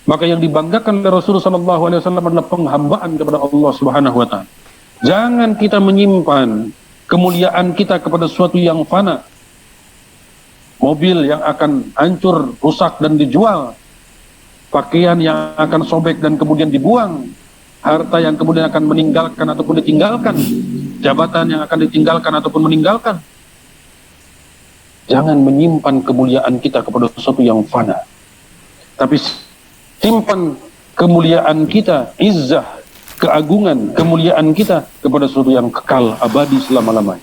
Maka yang dibanggakan oleh Rasulullah sallallahu alaihi wasallam adalah penghambaan kepada Allah Subhanahu wa taala. Jangan kita menyimpan kemuliaan kita kepada sesuatu yang fana. Mobil yang akan hancur, rusak dan dijual. Pakaian yang akan sobek dan kemudian dibuang. Harta yang kemudian akan meninggalkan ataupun ditinggalkan, jabatan yang akan ditinggalkan ataupun meninggalkan. Jangan menyimpan kemuliaan kita kepada sesuatu yang fana, tapi simpan kemuliaan kita, izzah, keagungan, kemuliaan kita kepada sesuatu yang kekal, abadi selama-lamanya.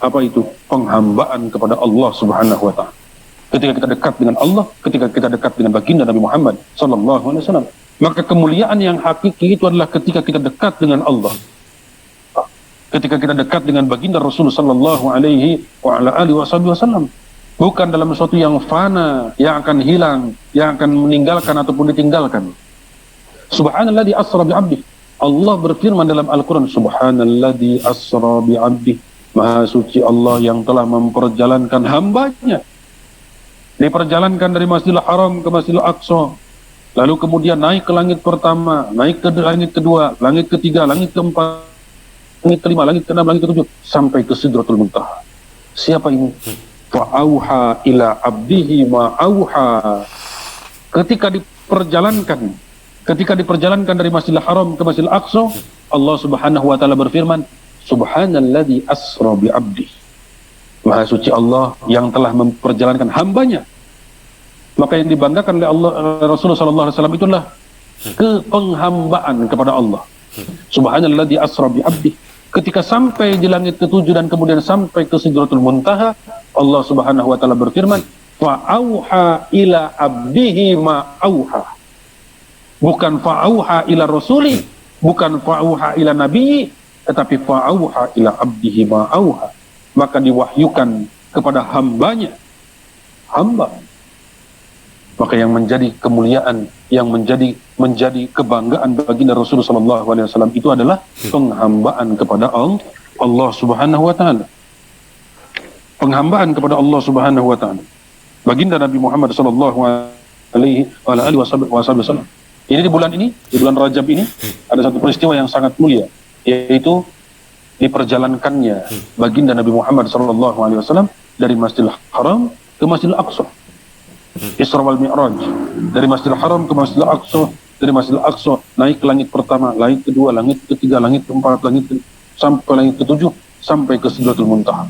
Apa itu? Penghambaan kepada Allah Subhanahu wa taala. Ketika kita dekat dengan Allah, ketika kita dekat dengan baginda Nabi Muhammad sallallahu alaihi wasallam, maka kemuliaan yang hakiki itu adalah ketika kita dekat dengan Allah. Ketika kita dekat dengan baginda Rasul sallallahu alaihi wasallam, bukan dalam sesuatu yang fana, yang akan hilang, yang akan meninggalkan ataupun ditinggalkan. Subhanalladzi asra bi 'abdi. Allah berfirman dalam Al-Qur'an, subhanalladzi asra bi 'abdi. Maha suci Allah yang telah memperjalankan hambanya. Diperjalankan dari Masjidil Haram ke Masjidil Aqsa, lalu kemudian naik ke langit pertama, naik ke langit kedua, langit ketiga, langit keempat, langit kelima, langit keenam, langit ketujuh, sampai ke Sidratul Muntaha. Siapa ini? fa'auha ila abdihi ma auha. Ketika diperjalankan dari Masjidil Haram ke Masjidil Aqsa, Allah Subhanahu wa taala berfirman, subhanalladzi asra bi abdi. Maha suci Allah yang telah memperjalankan hambanya. Maka yang dibanggakan oleh Allah, Rasulullah sallallahu alaihi wasallam itulah kepenghambaan kepada Allah. Subhanalladzi asra bi abdi. Ketika sampai di langit ketujuh dan kemudian sampai ke Sidratul Muntaha, Allah Subhanahu wa taala berfirman, fa'auha ila abdihi ma auha. Bukan fa'auha ila rasuli, bukan fa'auha ila nabi, tetapi fa'auha ila abdihi ma auha. Maka diwahyukan kepada hambanya, hamba. Maka yang menjadi kemuliaan, yang menjadi kebanggaan baginda Rasulullah sallallahu alaihi wasallam itu adalah penghambaan kepada Allah Subhanahu wa taala. Penghambaan kepada Allah Subhanahu wa taala. Baginda Nabi Muhammad sallallahu alaihi wasallam. Ini di bulan Rajab ini ada satu peristiwa yang sangat mulia, yaitu diperjalankannya baginda Nabi Muhammad sallallahu alaihi wasallam dari Masjidil Haram ke Masjidil Aqsa. Isra wal Mi'raj, dari Masjidil Haram ke Masjidil Aqsa, dari Masjidil Aqsa naik ke langit pertama, langit kedua, langit ketiga, langit keempat, sampai langit ketujuh, sampai ke Sidratul Muntaha.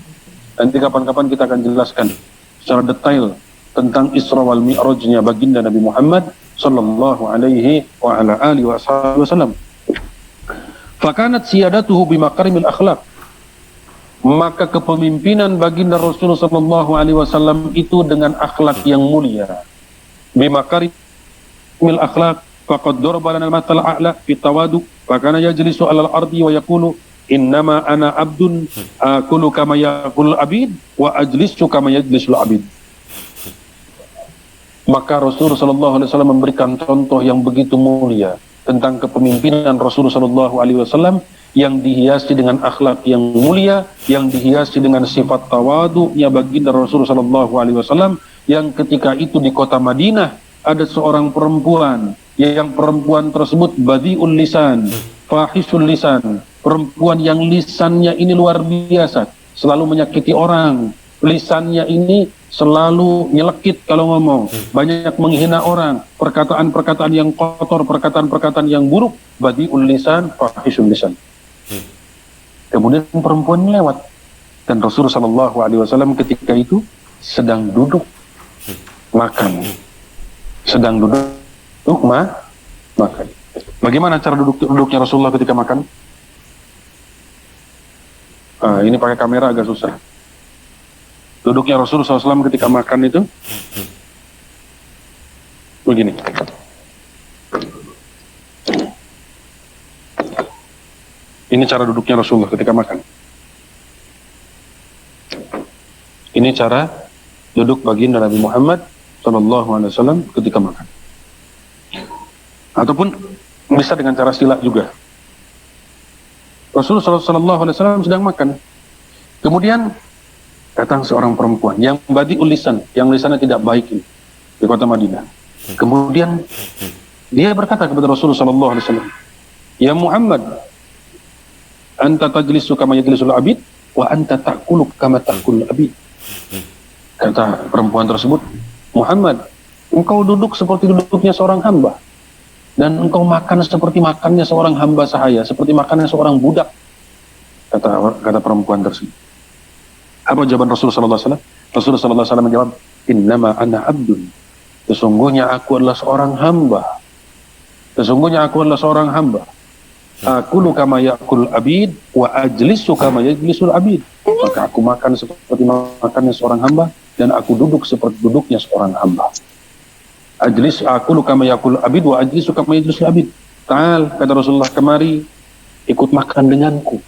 Nanti kapan-kapan kita akan jelaskan secara detail tentang Isra wal Mi'rajnya baginda Nabi Muhammad sallallahu alaihi wa ala alihi wasallam. Fakanat siyadatuhu bimakarimil akhlaq. Maka kepemimpinan baginda Rasulullah sallallahu alaihi wasallam itu dengan akhlak yang mulia. Bimakarimil akhlaq faqad daraba lana al-mathal a'la fi tawadu wa kana yajlisu 'alal ardi wa yaqulu innama ana abdun akulu kama yaqul abid wa ajlisu kama yajlisul abid. Maka Rasulullah sallallahu alaihi wasallam memberikan contoh yang begitu mulia tentang kepemimpinan Rasulullah sallallahu alaihi wasallam yang dihiasi dengan akhlak yang mulia, yang dihiasi dengan sifat tawadu'nya baginda Rasulullah sallallahu alaihi wasallam, yang ketika itu di kota Madinah ada seorang perempuan, yang perempuan tersebut badi'ul lisan, fahisul lisan, perempuan yang lisannya ini luar biasa, selalu menyakiti orang, lisannya ini selalu nyelekit kalau ngomong, banyak menghina orang, perkataan-perkataan yang kotor, perkataan-perkataan yang buruk, badi'ul lisan, fahisul lisan. Kemudian perempuan lewat dan Rasulullah sallallahu alaihi wasallam ketika itu sedang duduk makan. Makan. Bagaimana cara duduknya Rasulullah ketika makan? Ini pakai kamera agak susah. Duduknya Rasulullah SAW ketika makan itu begini. Ini cara duduknya Rasulullah ketika makan. Ini cara duduk baginda Nabi Muhammad SAW ketika makan. Ataupun bisa dengan cara sila juga. Rasulullah SAW sedang makan. Kemudian datang seorang perempuan yang badi'ul lisan, yang lisannya tidak baik ini, di kota Madinah. Kemudian dia berkata kepada Rasulullah SAW, ya Muhammad, anta tajlisu kama yajlisul abid wa anta ta'kulu kama ta'kulul abid. Kata perempuan tersebut, Muhammad, engkau duduk seperti duduknya seorang hamba dan engkau makan seperti makannya seorang hamba sahaya, seperti makannya seorang budak. Kata perempuan tersebut. Apa jawaban Rasulullah sallallahu alaihi wasallam? Rasulullah sallallahu alaihi wasallam menjawab, innama ana abdun. Sesungguhnya aku adalah seorang hamba. Sesungguhnya aku adalah seorang hamba. Akulu kama ya'kul abid wa ajlisu kama yajlisul abid. Maka aku makan seperti makannya seorang hamba dan aku duduk seperti duduknya seorang hamba. Akulu kama ya'kul abid wa ajlisu kama yajlisul abid. Ta'al, kata Rasulullah, kemari ikut makan denganku.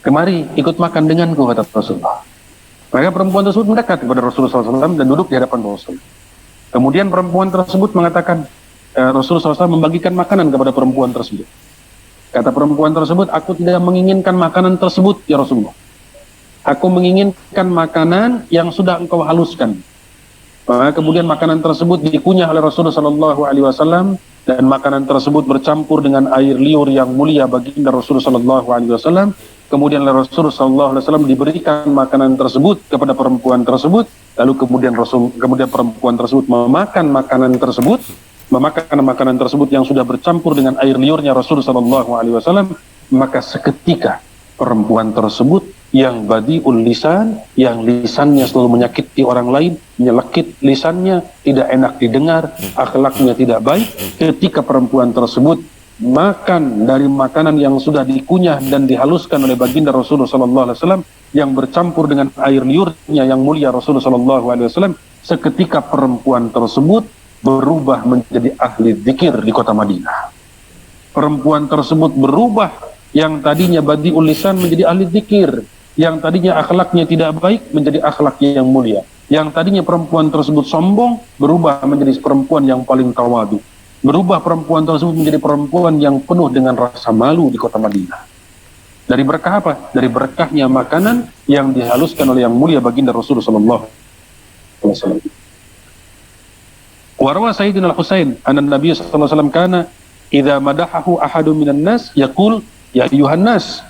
Kemari ikut makan denganku, kata Rasulullah. Maka perempuan tersebut mendekat kepada Rasulullah SAW dan duduk di hadapan Rasul. Kemudian perempuan tersebut mengatakan, Rasulullah SAW membagikan makanan kepada perempuan tersebut. Kata perempuan tersebut, aku tidak menginginkan makanan tersebut, ya Rasulullah. Aku menginginkan makanan yang sudah engkau haluskan. Maka kemudian makanan tersebut dikunyah oleh Rasulullah SAW dan makanan tersebut bercampur dengan air liur yang mulia baginda Rasulullah SAW kemudian Rasulullah SAW diberikan makanan tersebut kepada perempuan tersebut, lalu kemudian perempuan tersebut memakan makanan tersebut yang sudah bercampur dengan air liurnya Rasulullah SAW, maka seketika perempuan tersebut yang badiul lisan, yang lisannya selalu menyakiti orang lain, menyelekit lisannya, tidak enak didengar, akhlaknya tidak baik, ketika perempuan tersebut makan dari makanan yang sudah dikunyah dan dihaluskan oleh baginda Rasulullah SAW yang bercampur dengan air liurnya yang mulia Rasulullah SAW, seketika perempuan tersebut berubah menjadi ahli dzikir di kota Madinah. Perempuan tersebut berubah, yang tadinya badiul lisan menjadi ahli dzikir, yang tadinya akhlaknya tidak baik menjadi akhlak yang mulia, yang tadinya perempuan tersebut sombong berubah menjadi perempuan yang paling tawadu, berubah perempuan tersebut menjadi perempuan yang penuh dengan rasa malu di kota Madinah. Dari berkah apa? Dari berkahnya makanan yang dihaluskan oleh yang mulia baginda Rasulullah SAW. Warwa Sayyidina Al-Husain anna Nabi SAW kana idza madahahu ahadun minan nas yaqul ya ayyuhan nas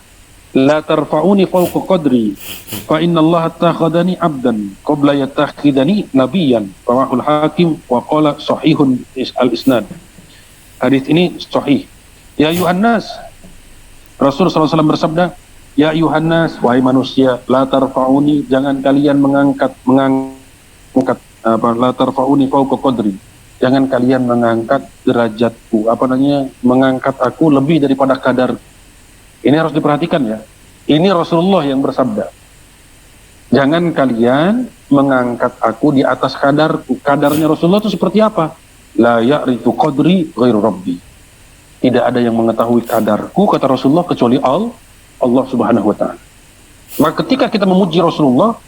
la tarfa'uni fawqa qadri fa inna Allah takhadani abdan qabla yattakhidani nabiyan, rawahul Hakim wa qala sahihun al-isnad. Hadis ini sahih. Ya ayyuhan nas, Rasulullah SAW bersabda, ya ayyuhan nas, wahai manusia, la tarfa'uni, jangan kalian mengangkat la tarfa'uni fawqa qadri, jangan kalian mengangkat derajatku, mengangkat aku lebih daripada kadar. Ini harus diperhatikan ya. Ini Rasulullah yang bersabda. Jangan kalian mengangkat aku di atas kadarku. Kadarnya Rasulullah itu seperti apa? La ya'rifu qadri ghairu rabbi. Tidak ada yang mengetahui kadarku, kata Rasulullah, kecuali Allah Subhanahu wa ta'ala. Maka ketika kita memuji Rasulullah,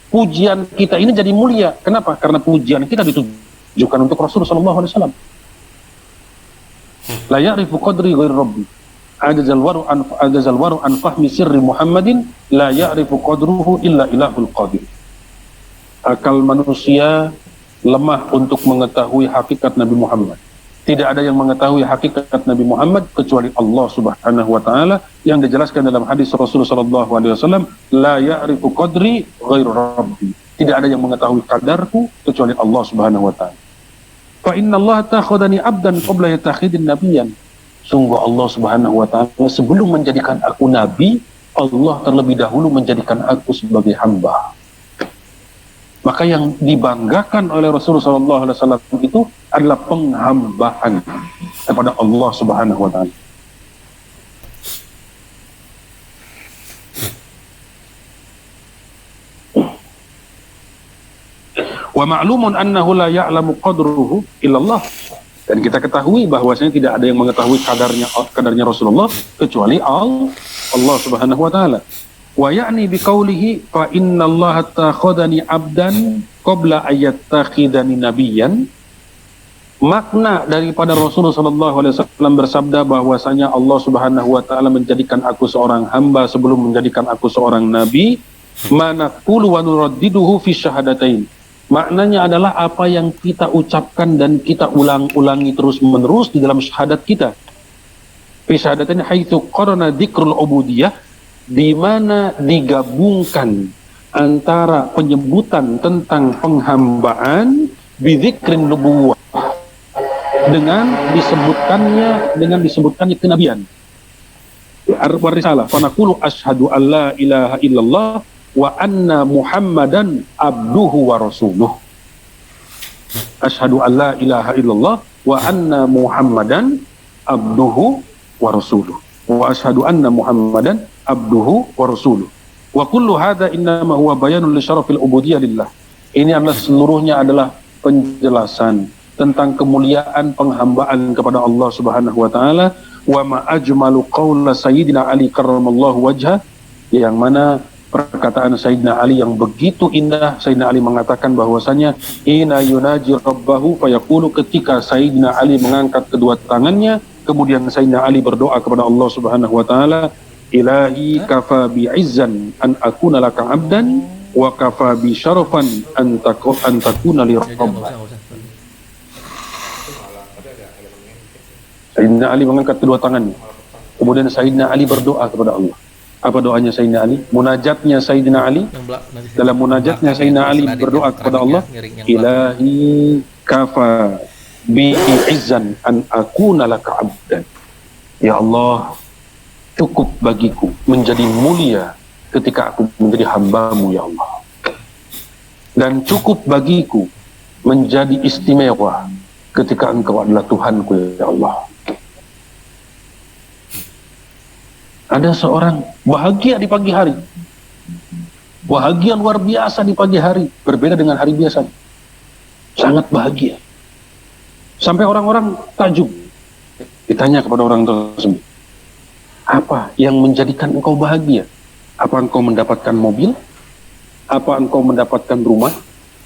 pujian kita ini jadi mulia. Kenapa? Karena pujian kita ditujukan untuk Rasulullah SAW. La ya'rifu qadri ghairu rabbi. Ajazal waru an fahmi sirri Muhammadin la ya'rifu qadruhu illa ilahul qadir. Akal manusia lemah untuk mengetahui hakikat Nabi Muhammad. Tidak ada yang mengetahui hakikat Nabi Muhammad kecuali Allah Subhanahu wa ta'ala, yang dijelaskan dalam hadis Rasulullah SAW, la ya'rifu qadri ghairu rabbi. Tidak ada yang mengetahui kadarku kecuali Allah Subhanahu wa ta'ala. Fa inna Allah takhadani abdan qabla yatakhidin nabiyan. Sungguh Allah Subhanahu wa ta'ala sebelum menjadikan aku nabi, Allah terlebih dahulu menjadikan aku sebagai hamba. Maka yang dibanggakan oleh Rasulullah SAW itu adalah penghambaan kepada Allah Subhanahu wa ta'ala. Wa ma'lumun annahu la ya'lamu qadruhu illallah. Dan kita ketahui bahwasanya tidak ada yang mengetahui kadarnya Rasulullah kecuali Allah Subhanahu wa taala. Wa ya'ni biqaulihi fa innallaha takhadani abdan qabla ayyattakhidani nabiyyan. Makna daripada Rasulullah sallallahu alaihi wasallam bersabda bahwasanya Allah Subhanahu wa taala menjadikan aku seorang hamba sebelum menjadikan aku seorang nabi, manaqulu wa nuraddiduhu fi syahadatain. Maknanya adalah apa yang kita ucapkan dan kita ulang-ulangi terus-menerus di dalam syahadat kita. Fi syahadatain haitsu qarana dzikrul ubudiyah, di mana digabungkan antara penyebutan tentang penghambaan bidzikrin nubuwah dengan disebutkannya kenabian. Ar-risalah fa naqulu asyhadu alla ilaha illallah wa anna Muhammadan abduhu wa rasuluh. Asyhadu an la ilaha illallah wa anna Muhammadan abduhu wa rasuluh. Wa asyhadu anna Muhammadan abduhu wa rasuluh. Wa kullu hadha innama huwa bayanun li syarafil ubudiyyah lillah. Ini adalah seluruhnya adalah penjelasan tentang kemuliaan penghambaan kepada Allah Subhanahu wa taala. Wa ma ajmalu qaula sayyidina Ali karramallahu wajhah, yang mana perkataan Sayyidina Ali yang begitu indah. Sayyidina Ali mengatakan bahwasanya ina yunaji rabbahu fayaqulu, ketika Sayyidina Ali mengangkat kedua tangannya, kemudian Sayyidina Ali berdoa kepada Allah Subhanahu wa taala, ilahi kafa bi'izzan an akuna laka abdan wa kafa bi syarafan an takuna li rabb. Sayyidina Ali mengangkat kedua tangannya, Kemudian Sayyidina Ali berdoa kepada Allah. Apa doanya Sayyidina Ali? Munajatnya Sayyidina Ali. Dalam munajatnya Sayyidina Ali berdoa kepada Allah, Ilahi kafa bi izzan an akuna laka abdan. Ya Allah, cukup bagiku menjadi mulia ketika aku menjadi hambamu ya Allah. Dan cukup bagiku menjadi istimewa ketika engkau adalah Tuhanku ya Allah. Ada seorang bahagia di pagi hari, bahagia luar biasa di pagi hari, berbeda dengan hari biasa, sangat bahagia. Sampai orang-orang takjub. Ditanya kepada orang tersebut, apa yang menjadikan engkau bahagia? Apa engkau mendapatkan mobil? Apa engkau mendapatkan rumah?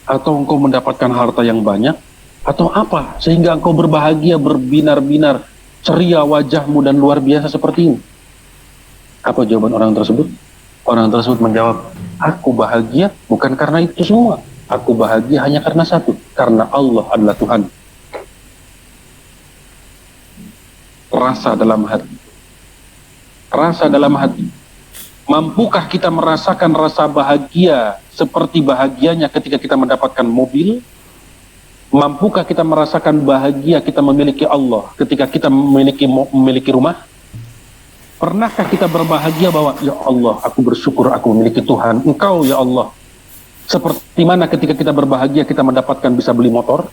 Atau engkau mendapatkan harta yang banyak? Atau apa sehingga engkau berbahagia, berbinar-binar, ceria wajahmu dan luar biasa seperti ini? Apa jawaban orang tersebut? Orang tersebut menjawab, aku bahagia bukan karena itu semua. Aku bahagia hanya karena satu, karena Allah adalah Tuhan. Rasa dalam hati. Rasa dalam hati. Mampukah kita merasakan rasa bahagia seperti bahagianya ketika kita mendapatkan mobil? Mampukah kita merasakan bahagia kita memiliki Allah ketika kita memiliki rumah? Pernahkah kita berbahagia bahwa ya Allah, aku bersyukur aku memiliki Tuhan, Engkau ya Allah. Seperti mana ketika kita berbahagia kita mendapatkan bisa beli motor,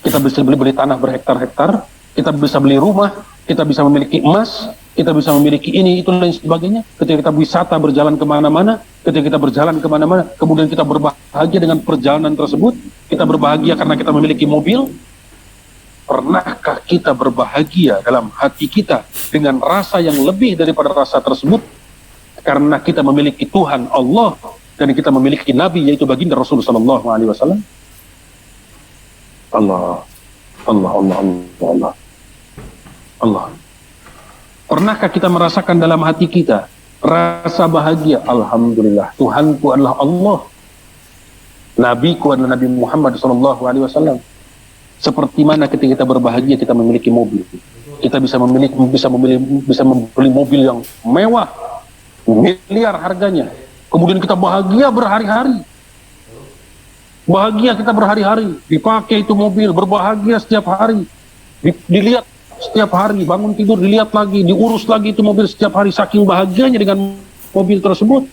kita bisa beli tanah berhektar-hektar, kita bisa beli rumah, kita bisa memiliki emas, kita bisa memiliki ini, itu, dan sebagainya. Ketika kita wisata berjalan kemana-mana, ketika kita berjalan kemana-mana, kemudian kita berbahagia dengan perjalanan tersebut, kita berbahagia karena kita memiliki mobil. Pernahkah kita berbahagia dalam hati kita dengan rasa yang lebih daripada rasa tersebut? Karena kita memiliki Tuhan Allah dan kita memiliki Nabi yaitu baginda Rasulullah SAW. Allah, Allah, Allah, Allah, Allah, Allah. Pernahkah kita merasakan dalam hati kita rasa bahagia? Alhamdulillah, Tuhanku adalah Allah, Nabiku adalah Nabi Muhammad SAW. Seperti mana ketika kita berbahagia kita memiliki mobil, kita bisa membeli mobil yang mewah, miliar harganya. Kemudian kita bahagia berhari-hari, bahagia kita berhari-hari, dipakai itu mobil, berbahagia setiap hari, dilihat setiap hari, bangun tidur dilihat lagi, diurus lagi itu mobil setiap hari, saking bahagianya dengan mobil tersebut.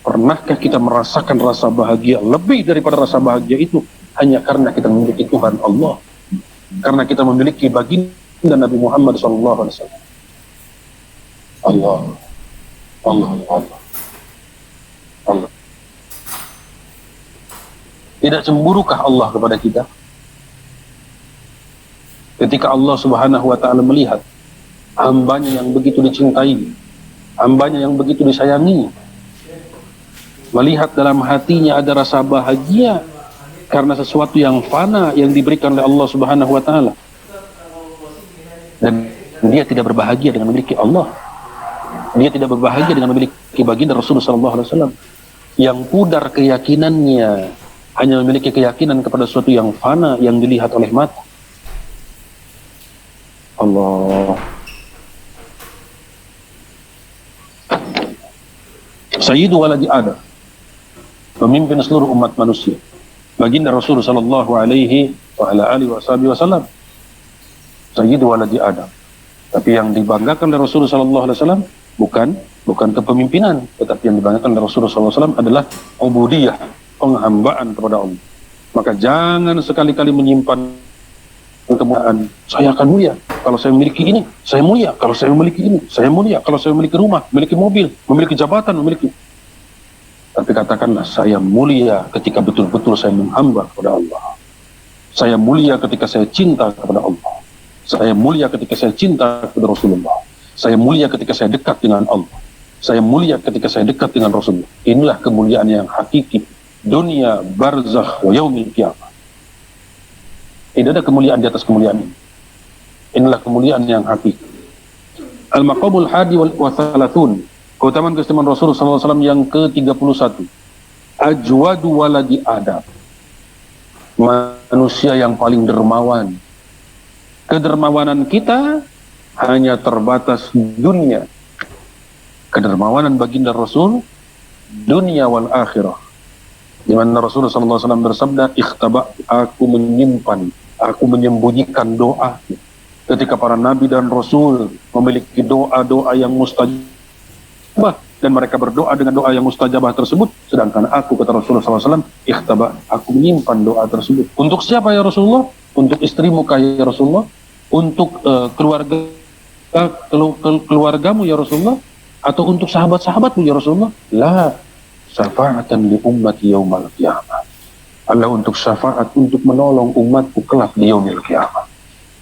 Pernahkah kita merasakan rasa bahagia lebih daripada rasa bahagia itu? Hanya karena kita memiliki Tuhan Allah, karena kita memiliki baginda Nabi Muhammad SAW. Allah, Allah, Allah, Allah. Tidak cemburukah Allah kepada kita? Ketika Allah Subhanahu wa Ta'ala melihat hambanya yang begitu dicintai, hambanya yang begitu disayangi, melihat dalam hatinya ada rasa bahagia karena sesuatu yang fana yang diberikan oleh Allah Subhanahu wa Ta'ala, dan dia tidak berbahagia dengan memiliki Allah, dia tidak berbahagia dengan memiliki baginda Rasulullah SAW yang pudar keyakinannya, hanya memiliki keyakinan kepada sesuatu yang fana yang dilihat oleh mata. Allah. Sayyidu waladi Adam, pemimpin seluruh umat manusia, baginda Rasulullah sallallahu alaihi wasallam, sayyidu waladi Adam. Tapi yang dibanggakan oleh Rasulullah sallallahu alaihi wasallam bukan kepemimpinan, tetapi yang dibanggakan oleh Rasulullah sallallahu alaihi wasallam adalah ubudiyah, penghambaan kepada Allah. Maka jangan sekali-kali menyimpan kemuliaan. Saya akan mulia kalau saya memiliki ini, saya mulia kalau saya memiliki ini, saya mulia kalau saya memiliki rumah, memiliki mobil, memiliki jabatan, memiliki. Tapi katakanlah, saya mulia ketika betul-betul saya menghamba kepada Allah. Saya mulia ketika saya cinta kepada Allah. Saya mulia ketika saya cinta kepada Rasulullah. Saya mulia ketika saya dekat dengan Allah. Saya mulia ketika saya dekat dengan Rasulullah. Inilah kemuliaan yang hakiki, dunia, barzakh, wa yaumil qiyamah. Tidak ada kemuliaan di atas kemuliaan ini. Inilah kemuliaan yang hakiki. Al-maqamul hadi wa thalathun, keutamaan-keutamaan Rasulullah SAW yang ke-31. Ajwadu waladi Adam, manusia yang paling dermawan. Kedermawanan kita hanya terbatas dunia. Kedermawanan baginda Rasul dunia wal akhirah, di mana Rasulullah SAW bersabda, ikhtaba, aku menyimpan, aku menyembunyikan doa. Ketika para nabi dan rasul memiliki doa-doa yang mustajabah, dan mereka berdoa dengan doa yang mustajabah tersebut, sedangkan aku, kata Rasulullah SAW, ikhtaba, aku menyimpan doa tersebut. Untuk siapa ya Rasulullah? Untuk istrimu kah ya Rasulullah? Untuk keluargamu ya Rasulullah? Atau untuk sahabat-sahabatmu ya Rasulullah? La, syafa'atan li ummati yaumal qiyamah. Allah untuk syafaat, untuk menolong umatku kelak di yaumil qiyamah.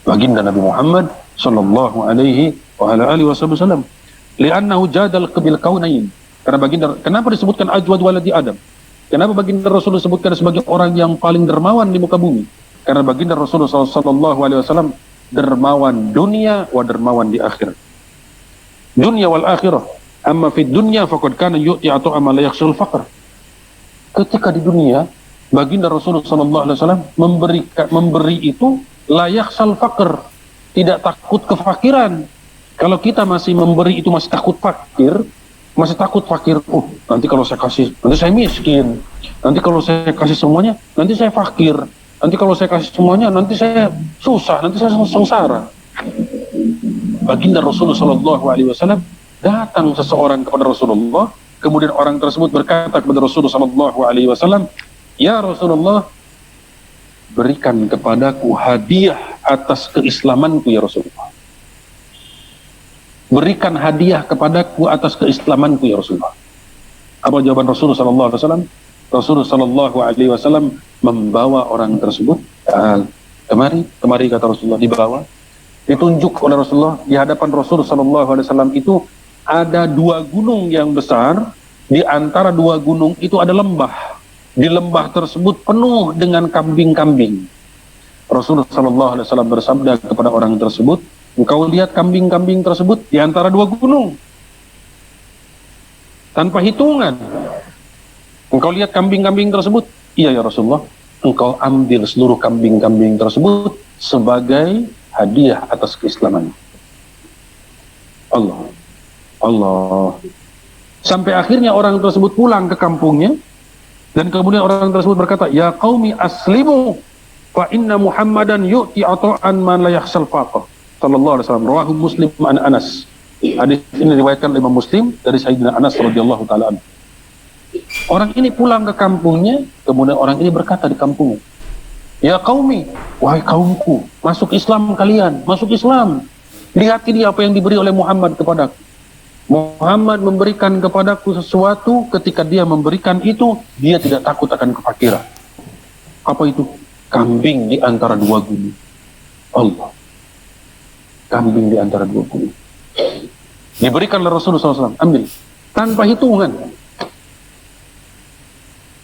Baginda Nabi Muhammad sallallahu alaihi wa ala alihi wasallam, li'annahu jadal bil kaunain. Karena baginda, kenapa disebutkan ajwad waladi Adam? Kenapa baginda Rasul disebutkan sebagai orang yang paling dermawan di muka bumi? Karena baginda Rasulullah sallallahu alaihi wasallam dermawan dunia wa dermawan di akhirat. Dunia wal akhirah. Amma fid dunya faqad kana yu'ti atau amal yakhshul faqr. Ketika di dunia, baginda Rasulullah sallallahu alaihi wasallam memberi itu layak sal fakir, tidak takut kefakiran. Kalau kita masih memberi itu masih takut fakir, nanti kalau saya kasih, nanti saya miskin, nanti kalau saya kasih semuanya, nanti saya fakir, nanti kalau saya kasih semuanya, nanti saya susah, nanti saya sengsara. Baginda Rasulullah sallallahu alaihi wasallam, datang seseorang kepada Rasulullah, kemudian orang tersebut berkata kepada Rasulullah sallallahu alaihi wasallam, ya Rasulullah, berikan kepadaku hadiah atas keislamanku ya Rasulullah. Berikan hadiah kepadaku atas keislamanku ya Rasulullah. Apa jawaban Rasulullah sallallahu alaihi wasallam? Rasulullah sallallahu alaihi wasallam membawa orang tersebut, kemari kata Rasulullah, dibawa, ditunjuk oleh Rasulullah. Di hadapan Rasulullah sallallahu alaihi wasallam itu ada dua gunung yang besar, di antara dua gunung itu ada lembah. Di lembah tersebut penuh dengan kambing-kambing. Rasulullah SAW bersabda kepada orang tersebut, engkau lihat kambing-kambing tersebut di antara dua gunung, tanpa hitungan. Engkau lihat kambing-kambing tersebut? Iya ya Rasulullah. Engkau ambil seluruh kambing-kambing tersebut sebagai hadiah atas keislaman. Allah. Sampai akhirnya orang tersebut pulang ke kampungnya. Dan kemudian orang tersebut berkata, ya qaumi aslimu fa inna Muhammadan yu'ti ata'an man la yakhshal faqr. Sallallahu alaihi wasallam. Rawahu Muslim an Anas. Hadis ini diriwayatkan oleh Imam Muslim dari Sayyidina Anas radhiyallahu taala anhu. Orang ini pulang ke kampungnya, kemudian orang ini berkata di kampungnya, ya qaumi, wahai kaumku, masuk Islam kalian, masuk Islam. Lihat ini apa yang diberi oleh Muhammad kepadaku. Muhammad memberikan kepadaku sesuatu, ketika dia memberikan itu, dia tidak takut akan kefakiran. Apa itu? Kambing di antara dua gunung. Allah. Kambing di antara dua gunung. Diberikan oleh Rasulullah SAW, ambil. Tanpa hitungan.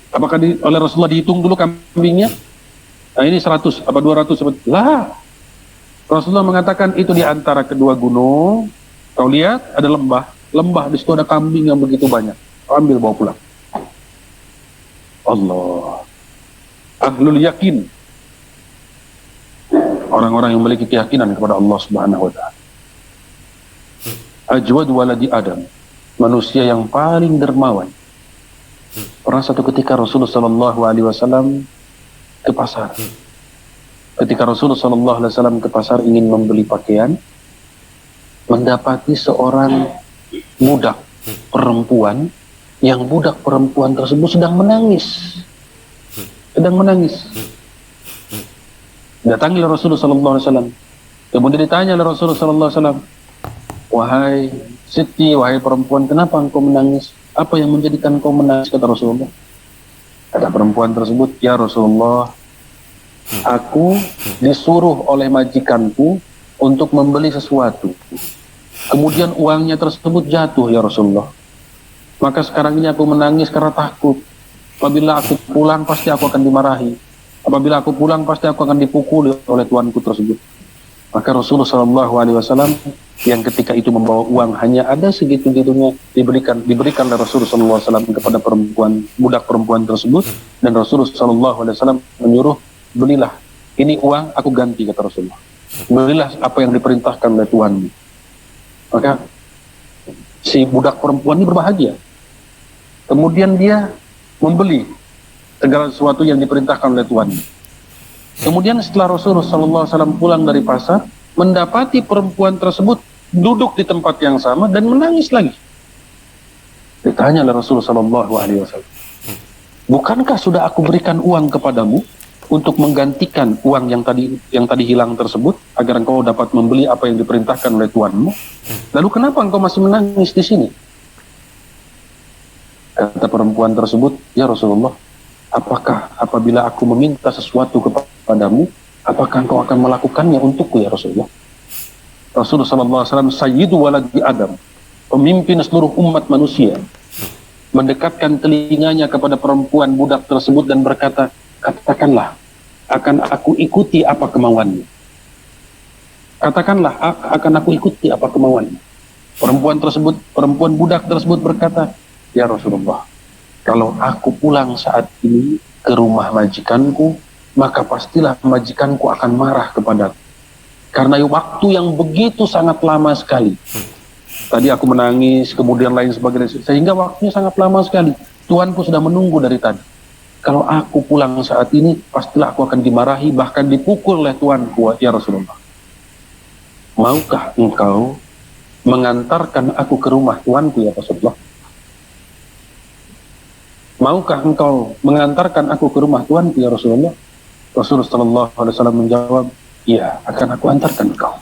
Apakah oleh Rasulullah dihitung dulu kambingnya? Nah ini 100, apa 200? Lah. Rasulullah mengatakan itu di antara kedua gunung. Kau lihat ada lembah di situ ada kambing yang begitu banyak. Ambil bawa pulang. Allah. Ahlul yakin. Orang-orang yang memiliki keyakinan kepada Allah Subhanahu wa taala. Ajwad waladi Adam. Manusia yang paling dermawan. Pernah satu ketika Rasulullah sallallahu alaihi wasallam ke pasar. Ketika Rasulullah sallallahu alaihi wasallam ke pasar ingin membeli pakaian, mendapati seorang budak perempuan, yang budak perempuan tersebut sedang menangis. Datangi Rasulullah SAW. Kemudian ditanya oleh Rasulullah SAW, wahai Siti, wahai perempuan, kenapa engkau menangis? Apa yang menjadikan engkau menangis? Kata Rasulullah. Kata perempuan tersebut, ya Rasulullah, aku disuruh oleh majikanku untuk membeli sesuatu. Kemudian uangnya tersebut jatuh ya Rasulullah. Maka sekarang ini aku menangis karena takut. Apabila aku pulang pasti aku akan dimarahi. Apabila aku pulang pasti aku akan dipukuli oleh tuanku tersebut. Maka Rasulullah SAW yang ketika itu membawa uang hanya ada segitu-gitunya diberikan oleh Rasulullah SAW kepada budak perempuan tersebut. Dan Rasulullah SAW menyuruh, belilah ini uang, aku ganti, kata Rasulullah. belilah apa yang diperintahkan oleh Tuhan. Maka si budak perempuan ini berbahagia. Kemudian dia membeli segala sesuatu yang diperintahkan oleh Tuhan. Kemudian setelah Rasulullah SAW pulang dari pasar, mendapati perempuan tersebut duduk di tempat yang sama dan menangis lagi. Ditanya oleh Rasulullah SAW, bukankah sudah aku berikan uang kepadamu untuk menggantikan uang yang tadi hilang tersebut agar engkau dapat membeli apa yang diperintahkan oleh Tuhanmu? Lalu kenapa engkau masih menangis di sini? Kata perempuan tersebut, ya Rasulullah, apakah apabila aku meminta sesuatu kepadamu, apakah engkau akan melakukannya untukku ya Rasulullah? Rasulullah SAW sayyidu waladi Adam, pemimpin seluruh umat manusia, mendekatkan telinganya kepada perempuan budak tersebut dan berkata, katakanlah, akan aku ikuti apa kemauanmu. Katakanlah, akan aku ikuti apa kemauanmu. Perempuan budak tersebut berkata, ya Rasulullah, kalau aku pulang saat ini ke rumah majikanku, maka pastilah majikanku akan marah kepadaku. Karena waktu yang begitu sangat lama sekali. Tadi aku menangis, kemudian lain sebagainya, sehingga waktunya sangat lama sekali. Tuanku sudah menunggu dari tadi. Kalau aku pulang saat ini, pastilah aku akan dimarahi, bahkan dipukul oleh Tuanku, ya Rasulullah. Maukah engkau mengantarkan aku ke rumah Tuanku, ya Rasulullah? Maukah engkau mengantarkan aku ke rumah Tuanku, ya Rasulullah? Rasulullah SAW menjawab, iya, akan aku antarkan engkau.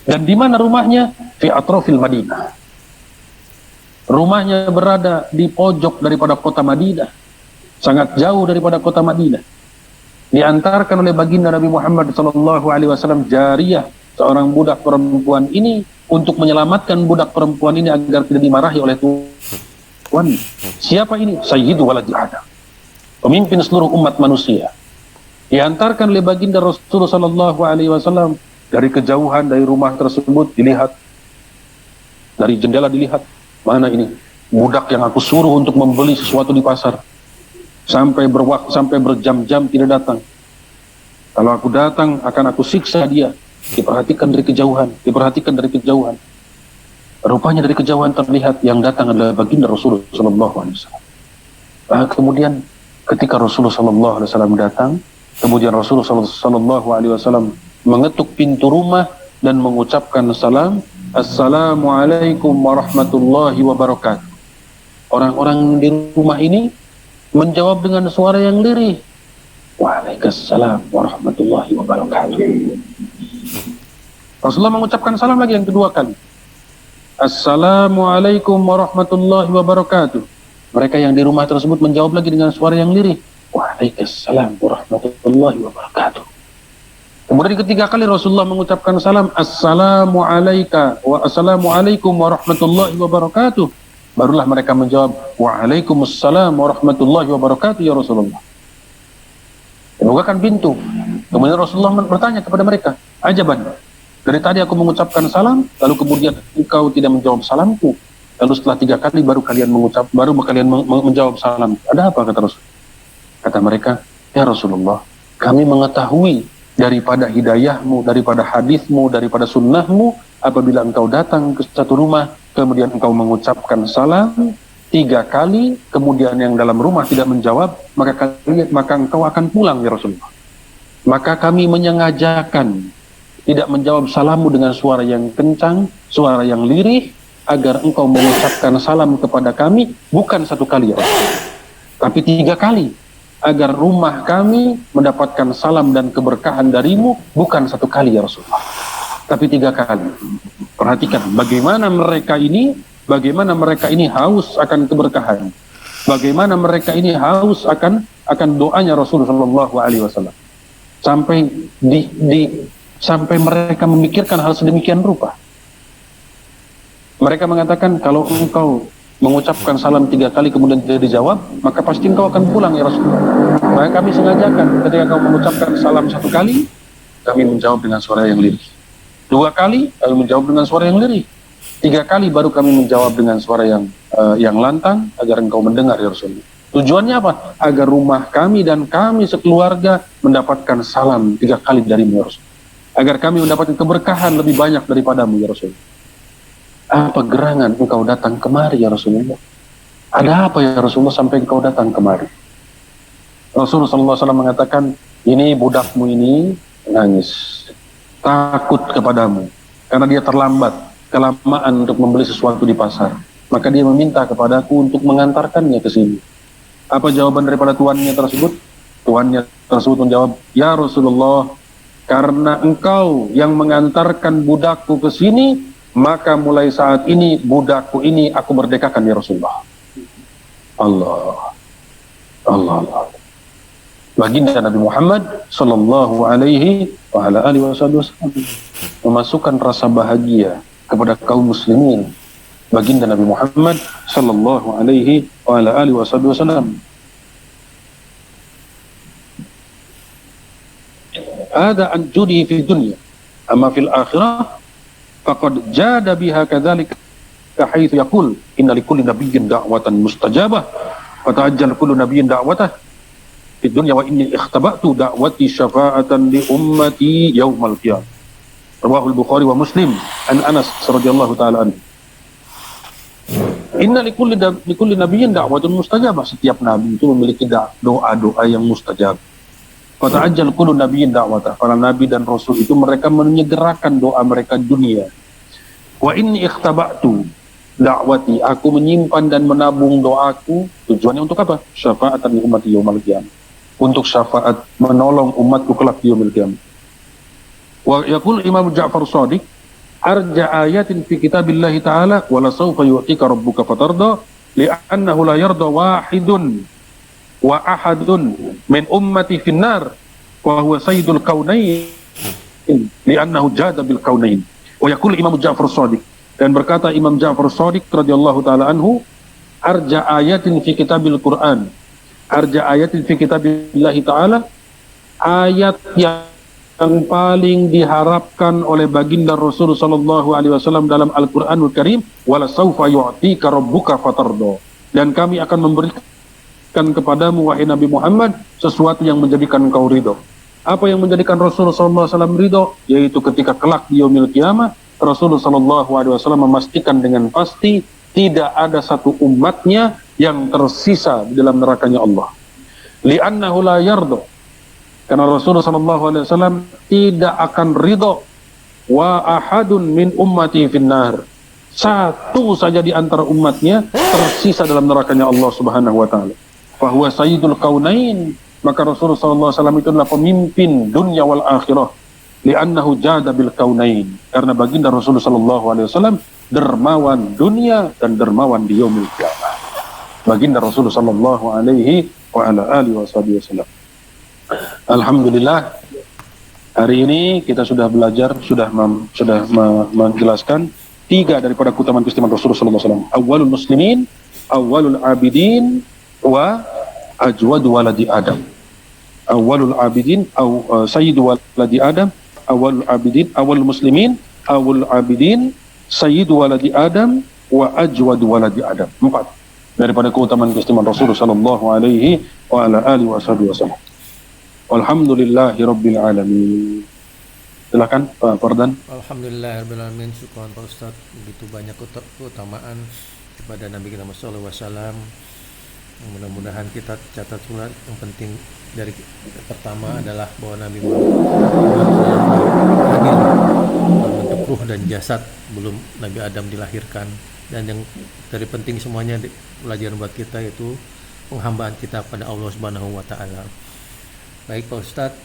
Dan di mana rumahnya? Fi atrofil Madinah. Rumahnya berada di pojok daripada kota Madinah, sangat jauh daripada kota Madinah. Diantarkan oleh baginda Nabi Muhammad SAW jariyah, seorang budak perempuan ini, untuk menyelamatkan budak perempuan ini agar tidak dimarahi oleh Tuhan. Siapa ini? Sayyidu waladi Adam, pemimpin seluruh umat manusia. Diantarkan oleh baginda Rasulullah SAW dari kejauhan dari rumah tersebut, dilihat dari jendela, dilihat mana ini budak yang aku suruh untuk membeli sesuatu di pasar, sampai berjam-jam tidak datang. Kalau aku datang akan aku siksa dia. Diperhatikan dari kejauhan. Rupanya dari kejauhan terlihat yang datang adalah baginda Rasulullah SAW. Kemudian ketika Rasulullah SAW datang, kemudian Rasulullah SAW mengetuk pintu rumah dan mengucapkan salam, Assalamualaikum warahmatullahi wabarakatuh. Orang-orang di rumah ini menjawab dengan suara yang lirih, Waalaikumsalam warahmatullahi wabarakatuh. Rasulullah mengucapkan salam lagi yang kedua kali, Assalamualaikum warahmatullahi wabarakatuh. Mereka yang di rumah tersebut menjawab lagi dengan suara yang lirih, Waalaikumsalam warahmatullahi wabarakatuh. Kemudian ketiga kali Rasulullah mengucapkan salam, Assalamualaikum warahmatullahi wabarakatuh. Barulah mereka menjawab, Waalaikumsalam warahmatullahi wabarakatuh ya Rasulullah. Membukakan pintu. Kemudian Rasulullah bertanya kepada mereka, ajaban, dari tadi aku mengucapkan salam, lalu kemudian engkau tidak menjawab salamku. Lalu setelah 3 kali baru kalian menjawab salam. Ada apa, kata Rasul? Kata mereka, ya Rasulullah, kami mengetahui daripada hidayahmu, daripada hadismu, daripada sunnahmu, apabila engkau datang ke satu rumah, kemudian engkau mengucapkan salam 3 kali, kemudian yang dalam rumah tidak menjawab, maka engkau akan pulang ya Rasulullah. Maka kami menyengajakan tidak menjawab salammu dengan suara yang kencang, suara yang lirih, agar engkau mengucapkan salam kepada kami bukan 1 kali ya Rasulullah, tapi 3 kali, agar rumah kami mendapatkan salam dan keberkahan darimu bukan 1 kali ya Rasulullah, tapi 3 kali. Perhatikan bagaimana mereka ini haus akan keberkahan, bagaimana mereka ini haus akan doanya Rasulullah SAW, sampai mereka memikirkan hal sedemikian rupa. Mereka mengatakan, kalau engkau mengucapkan salam 3 kali kemudian tidak dijawab, maka pasti engkau akan pulang ya Rasulullah. Maka kami sengajakan ketika engkau mengucapkan salam 1 kali, kami menjawab dengan suara yang lirih. 2 kali kami menjawab dengan suara yang lirih. 3 kali baru kami menjawab dengan suara yang lantang, agar engkau mendengar ya Rasulullah. Tujuannya apa? Agar rumah kami dan kami sekeluarga mendapatkan salam 3 kali darimu ya Rasulullah, agar kami mendapatkan keberkahan lebih banyak daripadamu ya Rasul. Apa gerangan engkau datang kemari ya Rasulullah? Ada apa ya Rasulullah sampai engkau datang kemari? Rasulullah SAW mengatakan, ini budakmu ini nangis, takut kepadamu, karena dia terlambat, kelamaan untuk membeli sesuatu di pasar. Maka dia meminta kepadaku untuk mengantarkannya ke sini. Apa jawaban daripada tuannya tersebut? Tuannya tersebut menjawab, ya Rasulullah, karena engkau yang mengantarkan budakku ke sini, maka mulai saat ini budakku ini aku merdekakan ya Rasulullah. Allah, Allah, Allah. Baginda Nabi Muhammad sallallahu alaihi wa ala alihi wasallam memasukkan rasa bahagia kepada kaum muslimin. Baginda Nabi Muhammad sallallahu alaihi wa ala alihi wasallam. Ada an judi fi dunya, amma fil akhirah faqad jada biha kadzalika haitsu yaqul inna likulli nabiyyin da'watan mustajabah wa ta'ajjal kullu nabiyyin da'watah di dunia wa inni ikhtaba'tu da'wati syafa'atan li ummati yaumal qiyamah. Rawahul Bukhari wa Muslim an Anas radhiyallahu taala anhu. Inna likulli nabiyyin da'watun mustajabah. Setiap nabi itu memiliki doa-doa yang mustajab. Fata'ajjal kullu nabiyyin da'watah. Para nabi dan rasul itu mereka menyegerakan doa mereka dunia. Wa inni ikhtaba'tu da'wati. Aku menyimpan dan menabung doaku. Tujuannya untuk apa? Syafa'atan li ummati yaumal qiyamah. Untuk syafaat menolong umatku kelak di yaumil qiyamah. Wa yaqul Imam Ja'far Shadiq, arja ayatin fi kitabillahi ta'ala wa la sawfa yu'tika rabbuka fatarda li'annahu la yarda wahidun wa ahadun min ummati finnar wa huwa sayyidul kaunain li'annahu jada bil kaunain. Wa yaqul Imam Ja'far Shadiq, dan berkata Imam Ja'far Shadiq radhiyallahu ta'ala anhu, arja ayatin fi kitabil Qur'an, arja ayatin fi kitabillahi ta'ala, ayat yang paling diharapkan oleh baginda Rasul sallallahu alaihi wasallam dalam Al-Qur'anul Karim, wala saufa yu'tika rabbuka fatardo, dan kami akan memberikan kepadamu wahai Nabi Muhammad sesuatu yang menjadikan engkau ridho. Apa yang menjadikan Rasul sallallahu alaihi wasallam ridho? Yaitu ketika kelak di yaumil qiyamah Rasul sallallahu alaihi wasallam memastikan dengan pasti tidak ada satu umatnya yang tersisa di dalam nerakanya Allah. Li'annahu la yardo, karena Rasulullah sallallahu alaihi wasallam tidak akan ridho, wa ahadun min ummati finnar, satu saja di antara umatnya tersisa dalam nerakanya Allah Subhanahu wa taala. Fa huwa sayyidul kaunain, maka Rasulullah sallallahu alaihi wasallam itu adalah pemimpin dunia wal akhirah. Li'annahu jada bil kaunain, karena baginda Rasulullah sallallahu alaihi wasallam dermawan dunia dan dermawan di yaumil qiyamah. Baginda Rasulullah sallallahu alaihi wa ala alihi wasallam. Alhamdulillah, hari ini kita sudah belajar, sudah menjelaskan tiga daripada keutamaan-keutamaan Rasulullah sallallahu alaihi wasallam. Awwalul muslimin, awwalul abidin, wa ajwadu waladi Adam. Awwalul abidin, sayyidu waladi Adam, awwalul abidin, awwalul muslimin, awwalul abidin, sayyidu waladi Adam, wa ajwadu waladi Adam. 4 daripada keutamaan-keutamaan Rasulullah sallallahu alaihi wa ala alihi wasallam. Alhamdulillahi rabbil alamin. Silakan Pak Fardan.
Alhamdulillahirabbil alamin. Syukran Pak Ustaz, begitu banyak keutamaan kepada Nabi kita sallallahu alaihi wasallam. Mudah-mudahan kita catat pula yang penting dari pertama adalah bahwa Nabi Muhammad hadir dalam bentuk ruh dan jasad belum Nabi Adam dilahirkan, dan yang dari penting semuanya pelajaran buat kita itu penghambaan kita pada Allah Subhanahu wa taala. Baik Pak Ustadz,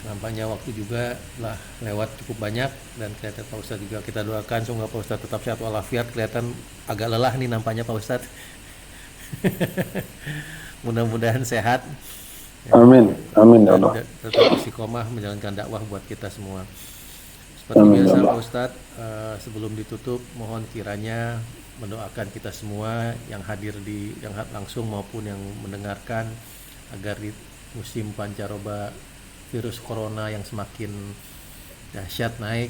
nampaknya waktu juga lah lewat cukup banyak, dan kelihatan Pak Ustadz juga kita doakan semoga Pak Ustadz tetap sehat walafiat. Kelihatan agak lelah nih nampaknya Pak Ustadz. Mudah-mudahan sehat.
Amin, amin ya Allah.
Tetap istiqomah menjalankan dakwah buat kita semua. Seperti biasa Pak Ustadz, sebelum ditutup mohon kiranya mendoakan kita semua yang hadir yang langsung maupun yang mendengarkan agar di musim pancaroba virus corona yang semakin dahsyat naik,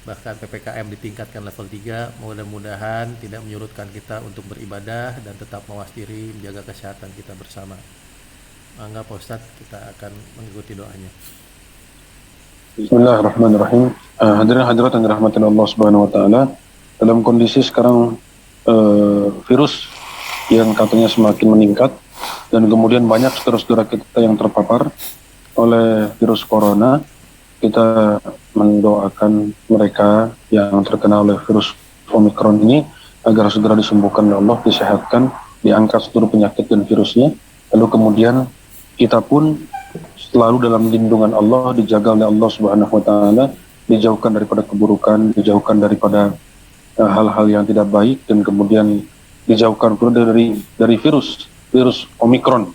bahkan PPKM ditingkatkan level 3, mudah-mudahan tidak menyurutkan kita untuk beribadah dan tetap mawas diri menjaga kesehatan kita bersama. Mangga Pak Ustadz, kita akan mengikuti doanya.
Bismillahirrahmanirrahim. Hadirin hadirat yang dirahmati Allah Subhanahu wa taala, dalam kondisi sekarang virus yang katanya semakin meningkat dan kemudian banyak saudara-saudara kita yang terpapar oleh virus corona, kita mendoakan mereka yang terkena oleh virus Omicron ini agar segera disembuhkan oleh Allah, disehatkan, diangkat seluruh penyakit dan virusnya. Lalu kemudian kita pun selalu dalam lindungan Allah, dijaga oleh Allah Subhanahu wa taala, dijauhkan daripada keburukan, dijauhkan daripada hal-hal yang tidak baik, dan kemudian dijauhkan pula dari virus Omicron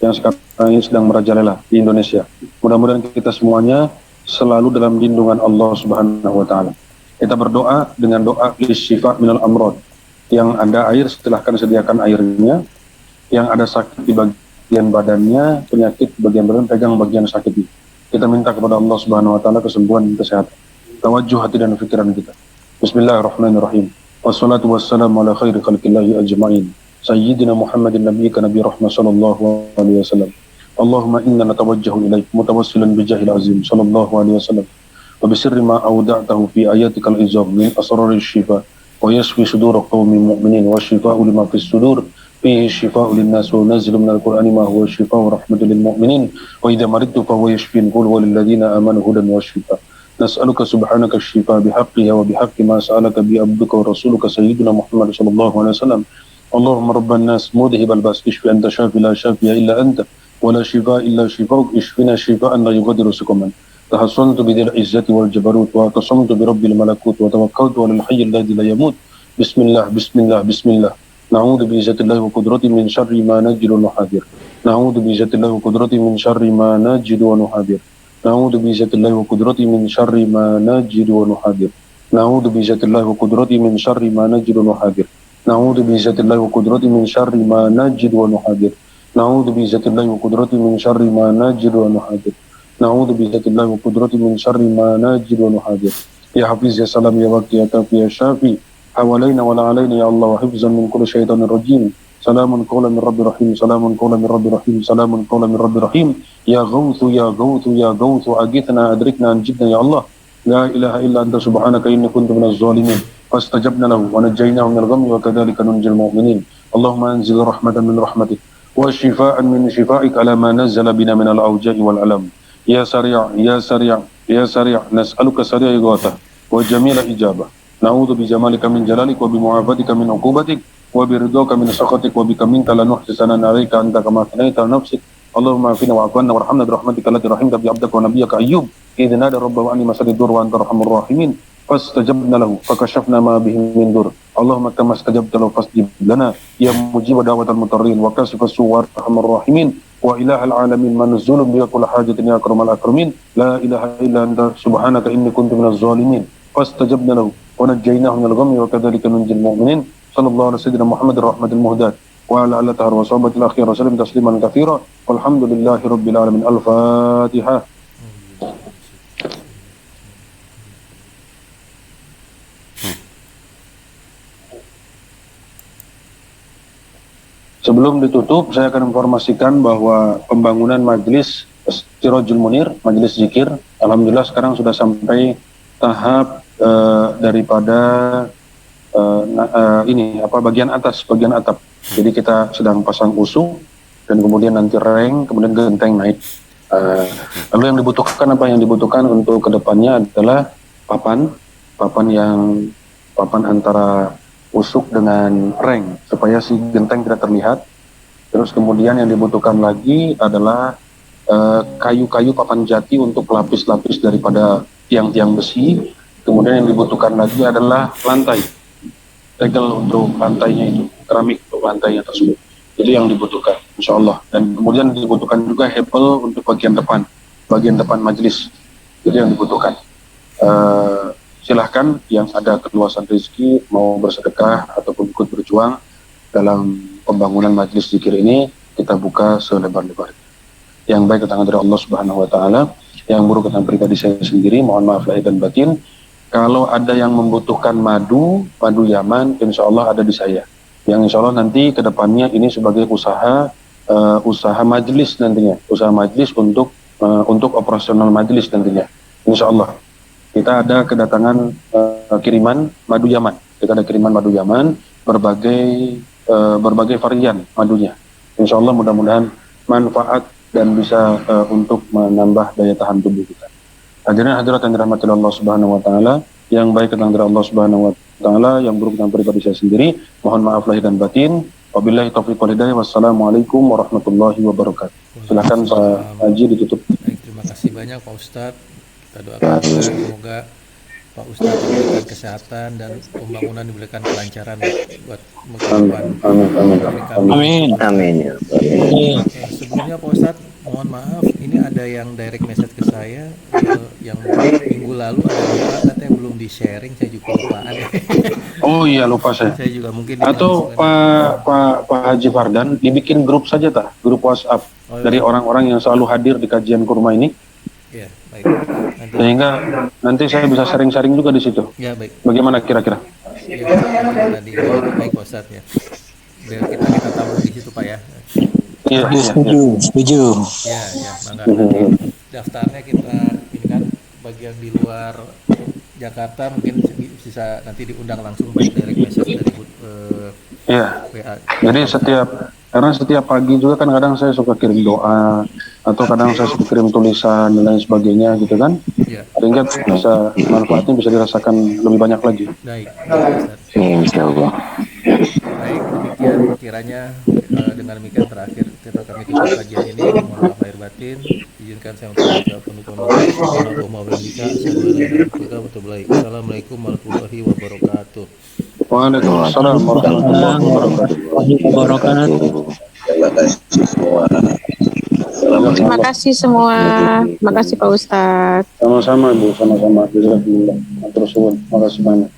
yang sekarang ini sedang merajalela di Indonesia. Mudah-mudahan kita semuanya selalu dalam lindungan Allah Subhanahu wa taala. Kita berdoa dengan doa lisyifa minal amrod. Yang ada air, silahkan sediakan airnya. Yang ada sakit di bagian badannya, penyakit bagian badan, pegang bagian sakit ini. Kita minta kepada Allah Subhanahu wa taala kesembuhan dan kesehatan. Tawajuh hati dan pikiran kita. Bismillahirrahmanirrahim. Wassalatu wassalamu ala khairi khalqillahi ajma'in. Sayyidina Muhammadin nabiyyika nabi rahmah sallallahu alaihi wasallam. Allahumma inna natawajjahu ilaik mutawassilan bijahil azim sallallahu alaihi wasallam. Wa bisirri ma awda'tahu fi ayatikal izam min asraril shifa wa yashfi sudur qaumin mu'minin wa shifa'u lima fis sudur fihi shifa'u linnas wa yunazzilu minal qur'ani ma huwa shifa'u rahmatul lil mu'minin wa idza maridtu fa huwa yashfin qul walil ladzina amanu hudan wa shifa. Nas'aluka subhanaka shifa bihaqqihi wa bihaqqi ma sa'alaka bi abduka wa rasuluka sayyidina Muhammad sallallahu alaihi wasallam. Allahumma rabban nas mudhibal bas ishfi anta shafi la shafiya illa anta wa la shifa illa shifauk ishfina shifaan la yughadiru sukuman. Tahassantu bidil izzati wal jabarut wa tasamtu bi rabbil malakut wa tawakkaltu alal hayyil ladzi la yamut. Bismillah bismillah bismillah. Na'udzu bi izzatillahi wa qudratihi min syarri ma najidu wa nuhadir. Na'udzu bi izzatillahi wa qudratihi min syarri ma najidu wa nuhadir. Na'udzu bi izzatillahi wa qudratihi min syarri ma najidu wa nuhadir. Na'udzu bi izzatillahi wa qudratihi min syarri ma najidu wa nuhadir. Na'udzu bi izzatillahi wa qudratihi min syarri ma najidu wa nuhadir. Na'udzu bi izzatillahi wa qudratihi min syarri ma najidu wa nuhadir. Na'udzu bi izzatillahi wa qudratihi min syarri ma najidu wa nuhadir. Ya Hafiz ya Salam ya Waqi ya Kafi ya Syafi hawalaina wa la alaina ya Allah wa hifzan min kulli syaitanir rajim. Salamun qawlan min rabbir rahim. Salamun qawlan min rabbir rahim. Salamun qawlan min rabbir rahim. Ya Ghawthu ya Ghawthu ya Ghawthu agithna adrikna anjidna ya Allah. La ilaha illa anta subhanaka inni kuntu minaz zalimin. Fastajabna lahu wa najaynahu minal ghammi wa kadzalika nunjil mu'minin. Allahumma anzil rahmatan min rahmatik wa shifaan min shifaik ala ma nazzala bina minal auja'i wal alam. Ya Sari' ya Sari' ya Sari' nas'aluka sari'a ighathah wa jamila ijabah. Na'udzu bi jamalika min jalalik wa bi mu'afatika min 'uqubatik wa bi ridhaka min sakhatik wa bika minka la nuhsi sanan 'alaika anta kama thanaita nafsik. Allahumma afina wa'afina warhamna bi rahmatika allati rahimta bi 'abdika wa nabiyyaka Ayyub idh nada rabbahu anni masani dur wa anta arhamur rahimin. Fastajabna lahu fakashafna ma bihi min dur. Allahumma kama istajabta lahu fastajib lana ya mujib da'watal mutarrin wa kashifas su'ar arhamur rahimin wa ilahal alamin manzulun bi kulli hajatin ya akramal akramin. La ilaha illa anta subhanaka inni kuntu minaz zalimin. Fastajabna lahu wa najaynahu minal ghammi wa kadzalika nunjil mu'minin. Sallallahu alaihi wasallam Muhammadur rahmatul muhdat wa ala alihi wa sahbihi al-akhir wa sallam tasliman katsira. Walhamdulillahi rabbil alamin. Al-Fatihah. Sebelum ditutup, saya akan informasikan bahwa pembangunan majelis Sirajul Munir, majelis zikir, alhamdulillah sekarang sudah sampai tahap daripada bagian atas, bagian atap. Jadi kita sedang pasang usung dan kemudian nanti reng, kemudian genteng naik. Lalu yang dibutuhkan apa? Yang dibutuhkan untuk kedepannya adalah papan antara usuk dengan reng supaya si genteng tidak terlihat. Terus kemudian yang dibutuhkan lagi adalah kayu-kayu papan jati untuk lapis-lapis daripada tiang-tiang besi. Kemudian yang dibutuhkan lagi adalah lantai, tegel untuk lantainya itu, keramik untuk lantainya tersebut. Itu yang dibutuhkan, insya Allah. Dan kemudian dibutuhkan juga hebel untuk bagian depan majelis. Itu yang dibutuhkan. Silahkan yang ada keluasan rezeki mau bersedekah ataupun ikut berjuang dalam pembangunan majelis zikir ini, kita buka selebar-lebarnya. Yang baik datang dari Allah Subhanahu wa taala, yang buruk datang pribadi saya sendiri, mohon maaf lahir dan batin. Kalau ada yang membutuhkan madu Yaman, insya Allah ada di saya. Yang insya Allah nanti ke depannya ini sebagai usaha majelis nantinya, usaha majelis untuk operasional majelis nantinya. insya Allah. Kita ada kedatangan kiriman madu Yaman. Kita ada kiriman madu Yaman, berbagai varian madunya. Insya Allah mudah-mudahan manfaat dan bisa untuk menambah daya tahan tubuh kita. Hadirin hadirat yang dirahmati Allah Subhanahu wa taala, yang baik tentang Allah Subhanahu wa taala, yang buruk tentang pribadi saya sendiri. Mohon maaf lahir dan batin. Wabillahi taufiq wal hidayah. Wassalamualaikum warahmatullahi wabarakatuh. Silakan Pak Haji ditutup.
Baik, terima kasih banyak Pak Ustadz. Kita doakan juga semoga Pak Ustadz diberikan kesehatan dan pembangunan diberikan kelancaran buat kehidupan.
Amin. Amin.
Sebelumnya Pak Ustadz, mohon maaf, ini ada yang direct message ke saya yang minggu lalu ada doa katanya belum di sharing, saya juga lupaan.
Oh iya, lupa saya.
Saya juga mungkin
Atau Pak Haji Fardan dibikin grup saja grup WhatsApp dari orang-orang yang selalu hadir di kajian kurma ini.
Ya, baik.
Sehingga nanti saya bisa sharing-sharing juga di situ.
Ya, baik.
Bagaimana kira-kira?
Ya, tadi baik Pak Ustadz ya. Biar kita tahu di situ Pak ya.
Iya,
setuju.
Ya, mangga. Nanti daftarnya kita ini kan bagian di luar Jakarta mungkin bisa nanti diundang langsung by direct message dari WA.
Jadi karena setiap pagi juga kan kadang saya suka kirim doa atau kadang saya suka kirim tulisan dan lain sebagainya gitu kan.
Ya.
Sehingga bisa manfaatnya bisa dirasakan lebih banyak lagi.
Baik.
Insyaallah.
Baik, demikian kiranya dengan demikian terakhir kami tutup kajian ini. Mohon maaf lahir batin. Izinkan saya untuk menjawab penutupan doa. Assalamualaikum warahmatullahi wabarakatuh.
Waalaikumsalam warahmatullahi wabarakatuh.
Terima kasih semua. Terima kasih Pak Ustadz.
Sama-sama Bu, sama-sama. Jazakumullah. Terus terima kasih banyak.